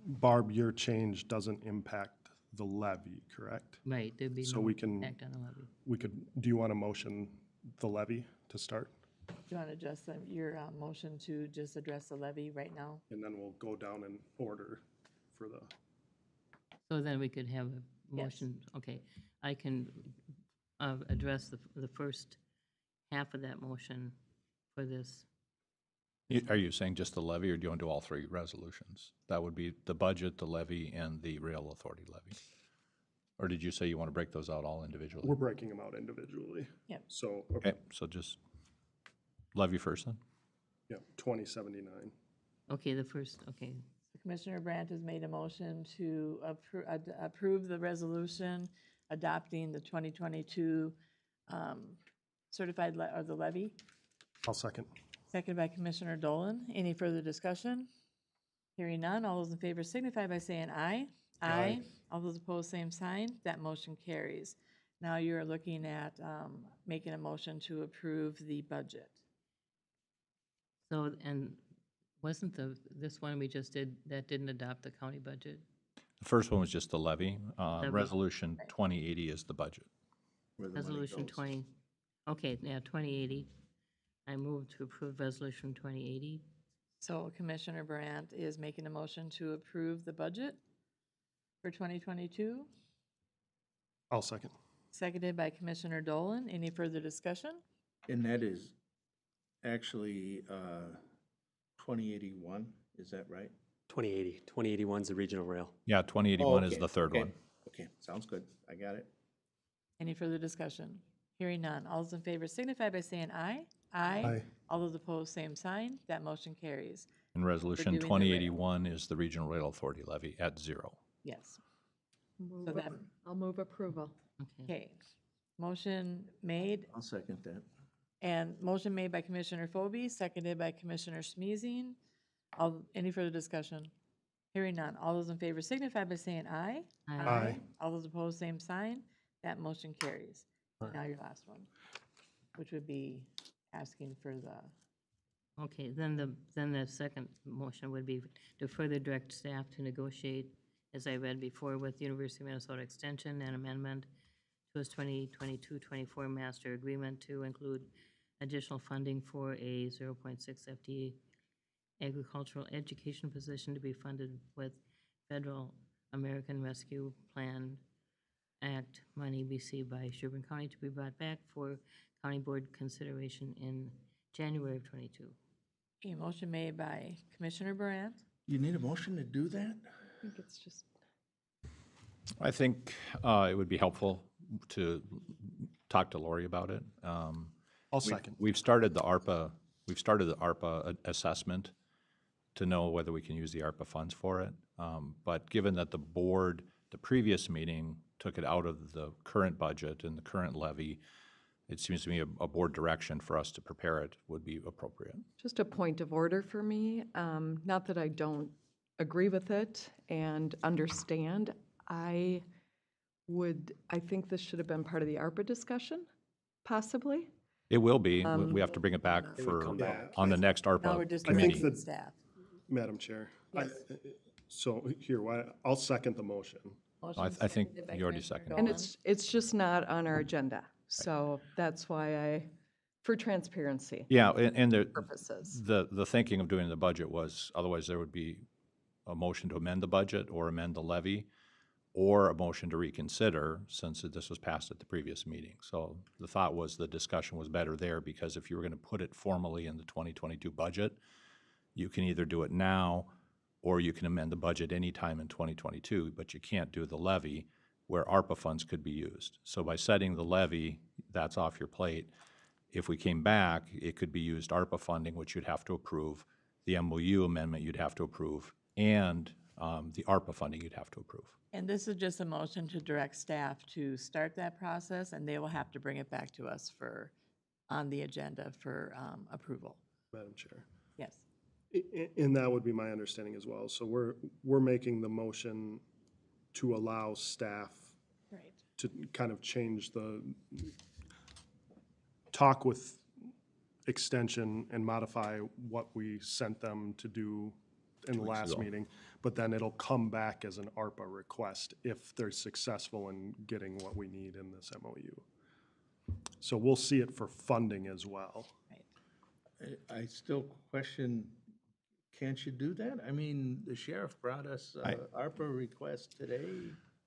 Barb, your change doesn't impact the levy, correct? Right, there'd be So no we can, impact on the levy. do you want to motion the levy to start? Do you want to adjust your motion to just address the levy right now? And then we'll go down in order for the, So then we could have a motion, okay. I can address the first half of that motion for this. Are you saying just the levy, or do you want to do all three resolutions? That would be the budget, the levy, and the rail authority levy. Or did you say you want to break those out all individually? we're breaking them out individually. Yep. So, Okay, so just levy first then? yeah, 2079. Okay, the first, okay. Commissioner Brandt has made a motion to approve the resolution adopting the 2022 certified or the levy. I'll second. Seconded by Commissioner Dolan. Any further discussion? Hearing none, all those in favor signify by saying aye. Aye. All those opposed, same sign. That motion carries. Now you're looking at making a motion to approve the budget. So, and wasn't this one we just did, that didn't adopt the county budget? The first one was just the levy. Levy. Resolution 2080 is the budget. Where the money Resolution goes. 20, okay, yeah, 2080. I move to approve Resolution 2080. So Commissioner Brandt is making a motion to approve the budget for 2022, I'll second. seconded by Commissioner Dolan. Any further discussion? And that is actually 2081, is that right? 2080. 2081 is the regional rail. Yeah, 2081 is okay, the third okay, one. Okay, sounds good. I got it. Any further discussion? Hearing none. All those in favor signify by saying aye. Aye. All those opposed, same sign. That motion carries. And resolution doing the rail. 2081 is the regional rail authority levy at 0. Yes. Move So that- I'll move approval. Okay. Okay. Motion made, I'll second that. and motion made by Commissioner Phobie, seconded by Commissioner Smeezing. Any further discussion? Hearing none. All those in favor signify by saying aye. Aye. All those opposed, same sign. That motion carries. All right. Now your last one, which would be asking for the, Okay, then the second motion would be to further direct staff to negotiate, as I read before, with University of Minnesota Extension and amendment to its 2022-24 master agreement to include additional funding for a 0.6 FTE agricultural education position to be funded with federal American Rescue Plan Act money received by Sherburne County to be brought back for county board consideration in January of '22. a motion made by Commissioner Brandt. You need a motion to do that? I think it's just, I think it would be helpful to talk to Lori about it. I'll second. We've started the ARPA assessment to know whether we can use the ARPA funds for it. But given that the board, the previous meeting, took it out of the current budget and the current levy, it seems to me a board direction for us to prepare it would be appropriate. just a point of order for me. Not that I don't agree with it and understand. I think this should have been part of the ARPA discussion, possibly. It will be. We have to bring it back for, on the next Now we're ARPA just I think committee. that- staff. Madam Chair. Yes. So here, I'll second the motion. I think you already seconded. And it's just not on our agenda. So that's why for transparency Yeah, and purposes. the thinking of doing the budget was, otherwise there would be a motion to amend the budget or amend the levy, or a motion to reconsider, since this was passed at the previous meeting. So the thought was the discussion was better there, because if you were gonna put it formally in the 2022 budget, you can either do it now, or you can amend the budget anytime in 2022, but you can't do the levy where ARPA funds could be used. So by setting the levy, that's off your plate. If we came back, it could be used ARPA funding, which you'd have to approve, the MOU amendment you'd have to approve, and the ARPA funding you'd have to approve. And this is just a motion to direct staff to start that process, and they will have to bring it back to us on the agenda for approval. Madam Chair. Yes. And that would be my understanding as well. So we're making the motion to allow staff Right. to kind of change talk with extension and modify what we sent them to do in the last ago. meeting, but then it'll come back as an ARPA request if they're successful in getting what we need in this MOU. So we'll see it for funding as well. I still question, can't you do that? I mean, the sheriff brought us ARPA request today.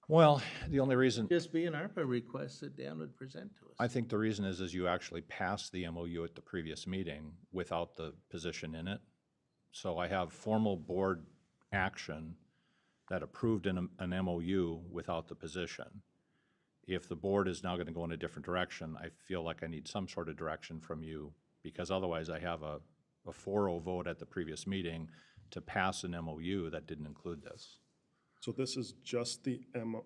Well, the only reason, Just be an ARPA request that Dan would present to us. I think the reason is you actually passed the MOU at the previous meeting without the position in it. So I have formal board action that approved an MOU without the position. If the board is now going to go in a different direction, I feel like I need some sort of direction from you, because otherwise I have a 4-0 vote at the previous meeting to pass an MOU that didn't include this. So this is just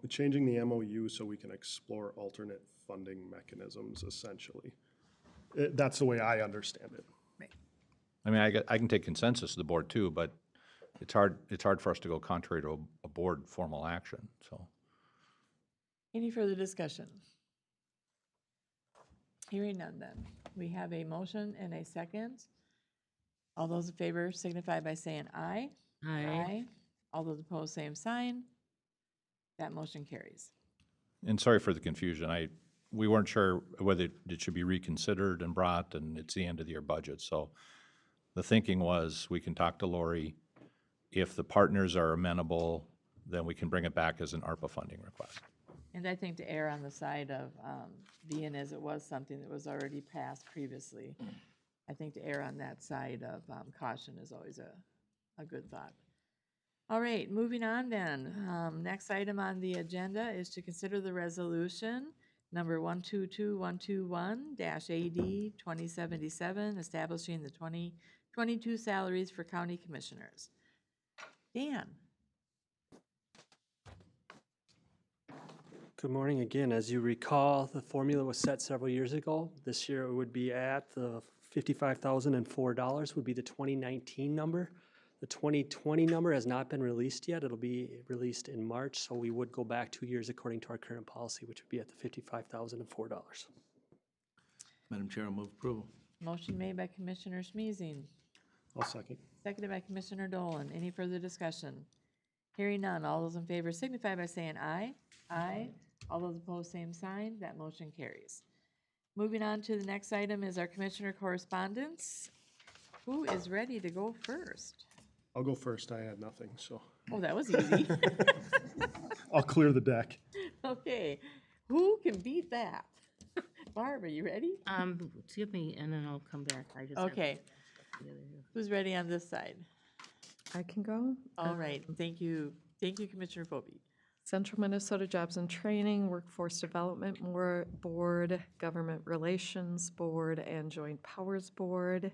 changing the MOU so we can explore alternate funding mechanisms, essentially. That's the way I understand it. I mean, I can take consensus of the board too, but it's hard for us to go contrary to a board formal action, so. Any further discussion? Hearing none then. We have a motion and a second. All those in favor signify by saying aye. Aye. All those opposed, same sign. That motion carries. And sorry for the confusion. We weren't sure whether it should be reconsidered and brought, and it's the end of the year budget. So the thinking was, we can talk to Lori. If the partners are amenable, then we can bring it back as an ARPA funding request. And I think to err on the side of being as it was something that was already passed previously, I think to err on that side of caution is always a good thought. All right, moving on then. Next item on the agenda is to consider the resolution number 122121-AD 2077, establishing the 2022 salaries for county commissioners. Dan? Good morning again. As you recall, the formula was set several years ago. This year it would be at the $55,004 would be the 2019 number. The 2020 number has not been released yet. It'll be released in March, so we would go back 2 years according to our current policy, which would be at the $55,004. Madam Chair, I'll move approval. Motion made by Commissioner Smeezing, I'll second. seconded by Commissioner Dolan. Any further discussion? Hearing none. All those in favor signify by saying aye. Aye. All those opposed, same sign. That motion carries. Moving on to the next item is our Commissioner Correspondence. Who is ready to go first? I'll go first. I had nothing, so Oh, that was easy. I'll clear the deck. Okay, who can beat that? Barb, are you ready? Skip me, and then I'll come back. I just have to Okay. get stuff together here. Who's ready on this side? I can go. All right, thank you. Thank you, Commissioner Fobi. Central Minnesota Jobs and Training, Workforce Development Board, Government Relations Board, and Joint Powers Board.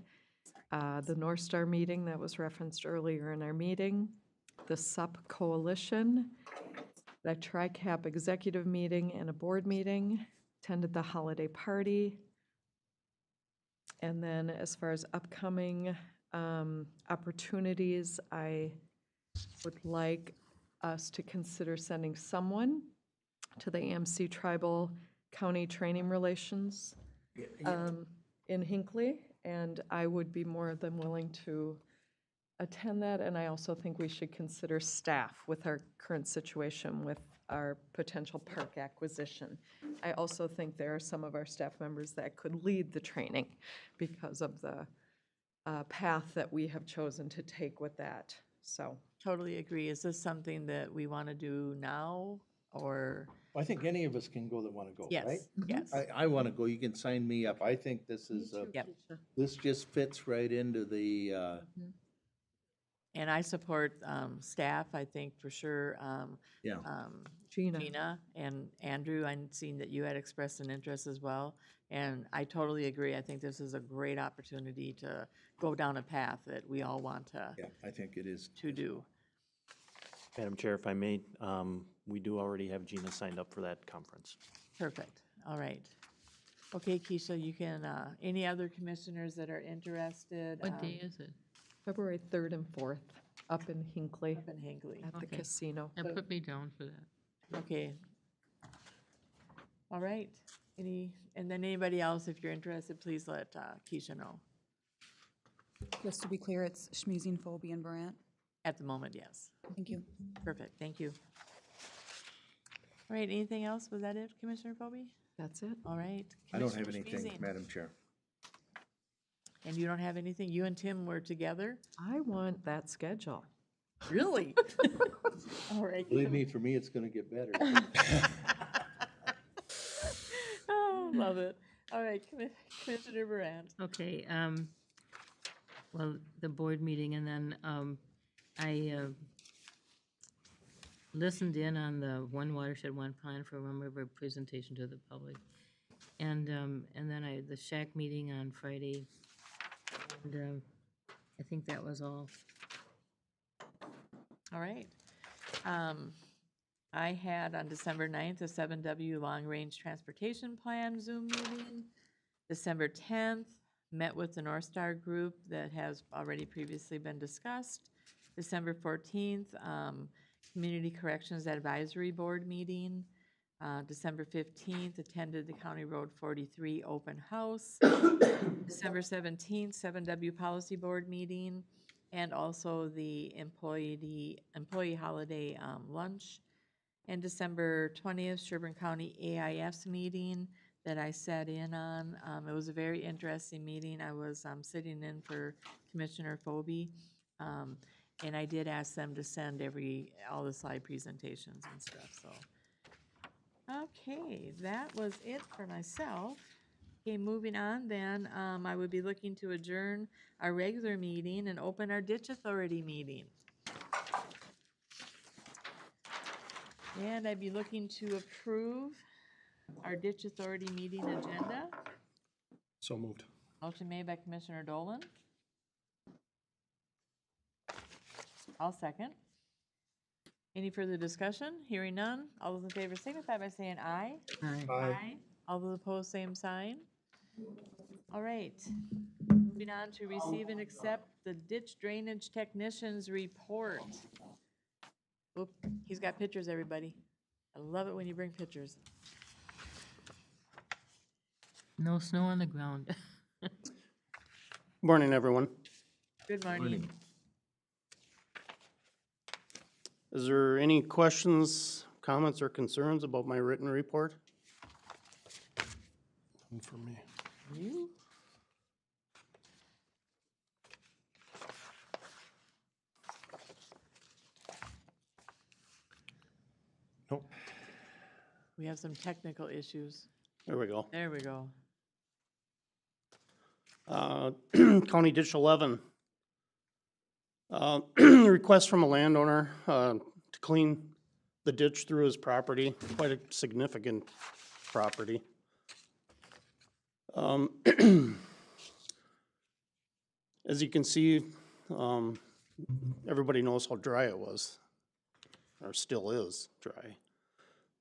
The North Star meeting that was referenced earlier in our meeting. The SUP Coalition, the TRICAP Executive Meeting and a board meeting. Attended the holiday party. And then as far as upcoming opportunities, I would like us to consider sending someone to the AMC Tribal County Training Relations in Hinckley, and I would be more than willing to attend that, and I also think we should consider staff with our current situation with our potential park acquisition. I also think there are some of our staff members that could lead the training because of the path that we have chosen to take with that, so. Totally agree. Is this something that we want to do now, or? I think any of us can go that want to go, right? Yes, yes. I want to go. You can sign me up. I think this is, Yep. this just fits right into the, And I support staff, I think, for sure. Yeah. Gina and Andrew, I've seen that you had expressed an interest as well. And I totally agree. I think this is a great opportunity to go down a path that we all want yeah, I think it is. to do. Madam Chair, if I may, we do already have Gina signed up for that conference. Perfect. All right. Okay, Keisha, you can, any other commissioners that are interested? What day is it? February 3rd and 4th, up in Hinckley, Up in Hinckley. at the Okay. casino. And put me down for that. Okay. All right. And then anybody else, if you're interested, please let Keisha know. Just to be clear, it's schmoozing phobia and Brant. At the moment, yes. Thank you. Perfect, thank you. All right, anything else? Was that it, Commissioner Phobie? That's it. All right. I don't have Commissioner anything, Schmezing. Madam Chair. And you don't have anything? You and Tim were together? I want that schedule. Really? All right. Believe me, for me, it's going to get better. Oh, love it. All right, Commissioner Brandt. Okay, well, the board meeting, and then I listened in on the One Watershed, One Plan for One River presentation to the public. And then the Shack meeting on Friday, and I think that was all. All right. I had on December 9th a 7W Long Range Transportation Plan Zoom meeting. December 10th, met with the North Star Group that has already previously been discussed. December 14th, Community Corrections Advisory Board meeting. December 15th, attended the County Road 43 open house. December 17th, 7W Policy Board meeting, and also the employee holiday lunch. And December 20th, Sherburne County AIF's meeting that I sat in on. It was a very interesting meeting. I was sitting in for Commissioner Phobie. And I did ask them to send all the slide presentations and stuff, so. Okay, that was it for myself. Okay, moving on then, I would be looking to adjourn our regular meeting and open our ditch authority meeting. And I'd be looking to approve our ditch authority meeting agenda. So moved. Motion made by Commissioner Dolan. I'll second. Any further discussion? Hearing none. All those in favor signify by saying aye. Aye. All those opposed, same sign. All right. Moving on to receive and accept the ditch drainage technician's report. Oop, he's got pictures, everybody. I love it when you bring pictures. No snow on the ground. Morning, everyone. Good morning. Is there any questions, comments, or concerns about my written report? One for me. You? Nope. We have some technical issues. There we go. There we go. County Ditch 11. Request from a landowner to clean the ditch through his property, quite a significant property. As you can see, everybody knows how dry it was, or still is dry.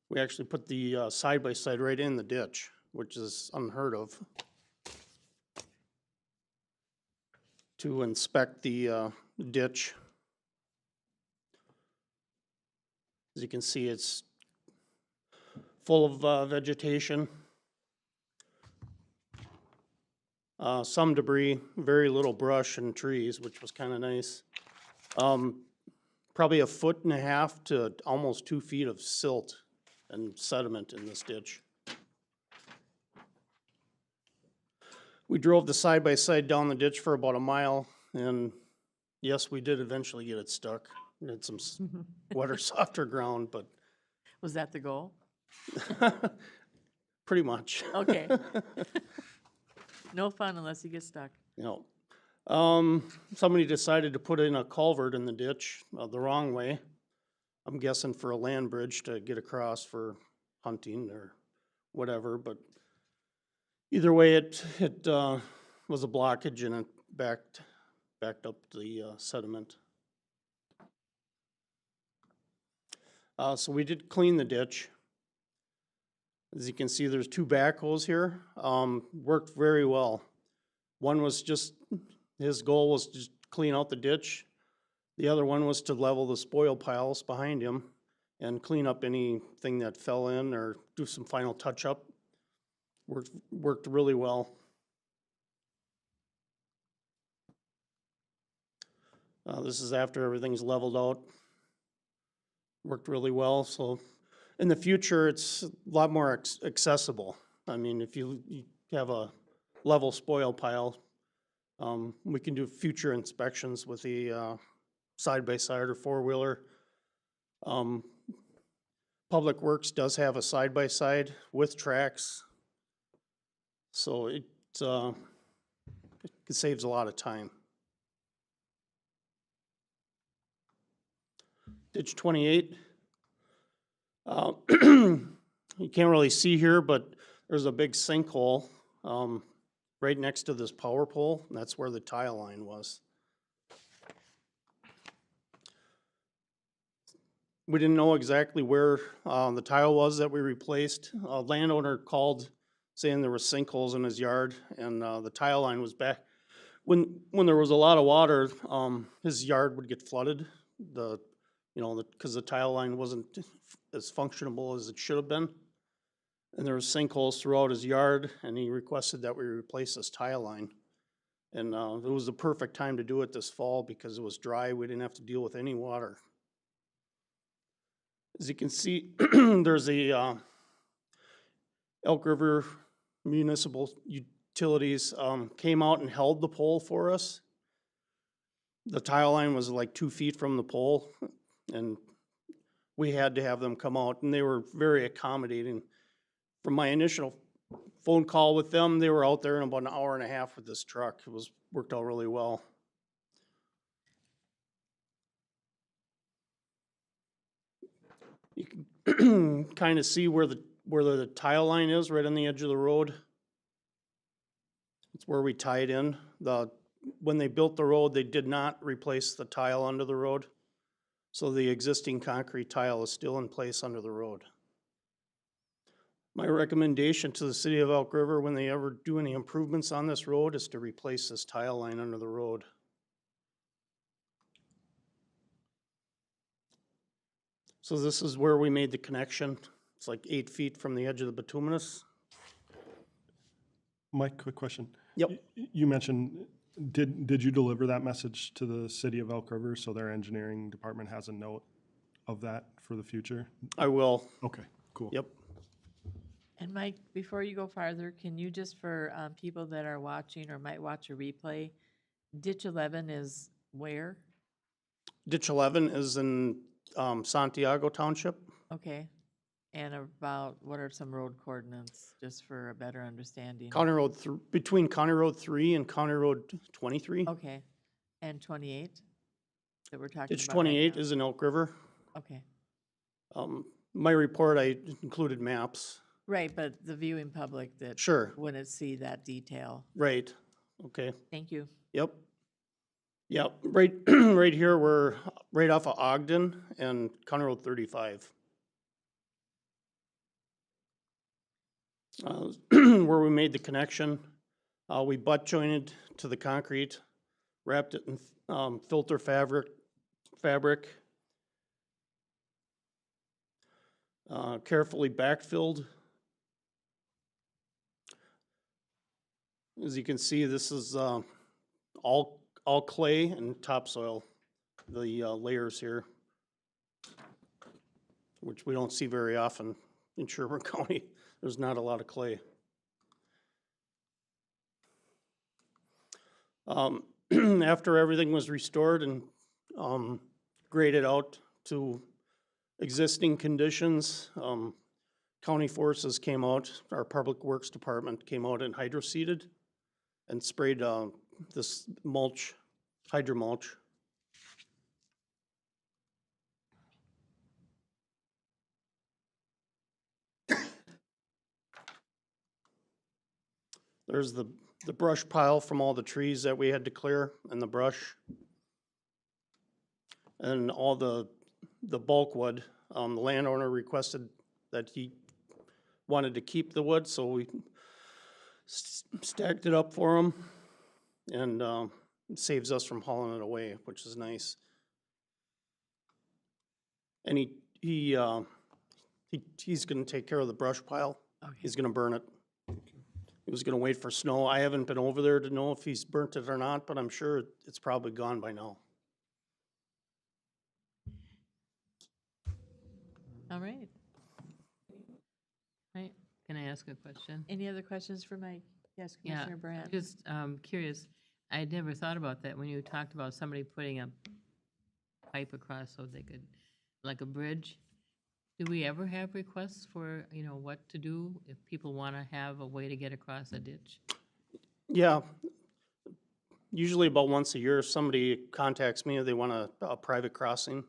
We actually put the side-by-side right in the ditch, which is unheard of, to inspect the ditch. As you can see, it's full of vegetation. Some debris, very little brush and trees, which was kind of nice. Probably 1.5 feet to almost 2 feet of silt and sediment in this ditch. We drove the side-by-side down the ditch for about a mile, and yes, we did eventually get it stuck. We had some wetter, softer ground, but Was that the goal? pretty much. Okay. No fun unless you get stuck. You somebody decided to put in a culvert in the ditch the wrong way. I'm guessing for a land bridge to get across for hunting or whatever, but either way, it was a blockage and it backed up the sediment. So we did clean the ditch. As you can see, there's 2 backhoes here. Worked very well. One was just, his goal was to clean out the ditch. The other one was to level the spoil piles behind him and clean up anything that fell in or do some final touch-up. Worked really well. This is after everything's leveled out. Worked really well, so in the future, it's a lot more accessible. I mean, if you have a level spoil pile, we can do future inspections with the side-by-side or four-wheeler. Public Works does have a side-by-side with tracks, so it saves a lot of time. Ditch 28. You can't really see here, but there's a big sinkhole right next to this power pole, and that's where the tile line was. We didn't know exactly where the tile was that we replaced. A landowner called saying there were sinkholes in his yard, and the tile line was back. When there was a lot of water, his yard would get flooded. Because the tile line wasn't as functionable as it should have been. And there were sinkholes throughout his yard, and he requested that we replace this tile line. And it was the perfect time to do it this fall because it was dry. We didn't have to deal with any water. As you can see, there's a Elk River Municipal Utilities came out and held the pole for us. The tile line was like 2 feet from the pole, and we had to have them come out, and they were very accommodating. From my initial phone call with them, they were out there in about an hour and a half with this truck. It worked out really well. You can kind of see where the tile line is, right on the edge of the road. It's where we tied in. When they built the road, they did not replace the tile under the road. So the existing concrete tile is still in place under the road. My recommendation to the city of Elk River when they ever do any improvements on this road is to replace this tile line under the road. So this is where we made the connection. It's like 8 feet from the edge of the bituminous. Mike, quick question. Yep. You mentioned, did you deliver that message to the city of Elk River so their engineering department has a note of that for the future? I will. Okay, cool. Yep. And Mike, before you go farther, can you just for people that are watching or might watch a replay, ditch 11 is where? Ditch 11 is in Santiago Township. Okay. And about, what are some road coordinates, just for a better understanding? County Road between County Road 3 and County Road 23. Okay. And 28 that we're talking about? Ditch 28 is in Elk River. Okay. My report, I included maps. Right, but the viewing public that Sure. wouldn't see that detail. Right. Okay. Thank you. Yep. Yep. Right, right here, we're right off of Ogden and County Road 35. Where we made the connection, we butt jointed to the concrete, wrapped it in filter fabric, carefully backfilled. As you can see, this is all clay and topsoil, the layers here, which we don't see very often in Sherburne County. There's not a lot of clay. After everything was restored and graded out to existing conditions, county forces came out, our public works department came out and hydroseeded and sprayed this mulch, hydro mulch. There's the brush pile from all the trees that we had to clear and the brush. And all the bulk wood. The landowner requested that he wanted to keep the wood, so we stacked it up for him. And it saves us from hauling it away, which is nice. And he's gonna take care of the brush pile. Okay. He's gonna burn it. He was gonna wait for snow. I haven't been over there to know if he's burnt it or not, but I'm sure it's probably gone by now. All right. Right, can I ask a question? Any other questions for Mike? Yes, Yeah, Commissioner Brandt. just curious, I'd never thought about that when you talked about somebody putting a pipe across so they could, like a bridge. Do we ever have requests for, what to do if people want to have a way to get across a ditch? Yeah. Usually about once a year, somebody contacts me, they want a private crossing,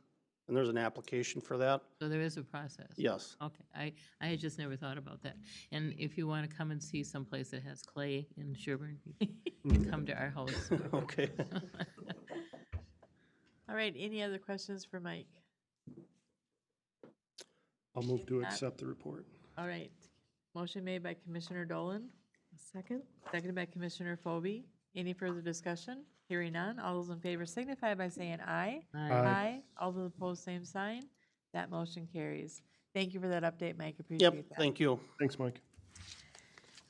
and there's an application for that. So there is a process? Yes. Okay, I had just never thought about that. And if you want to come and see someplace that has clay in Sherburne, you can come to our house. Okay. All right, any other questions for Mike? I'll move to not- accept the report. All right. Motion made by Commissioner Dolan, Second? seconded by Commissioner Foby. Any further discussion? Hearing none. All those in favor signify by saying aye. Aye. Aye. All those opposed, same sign. That motion carries. Thank you for that update, Mike. Appreciate Yep, that. thank you. Thanks, Mike.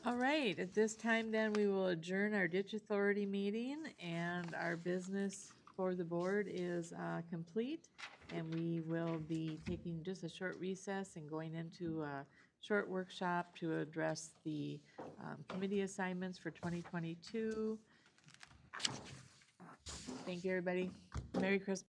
All right, at this time then, we will adjourn our ditch authority meeting, and our business for the board is complete. And we will be taking just a short recess and going into a short workshop to address the committee assignments for 2022. Thank you, everybody. Merry Christmas.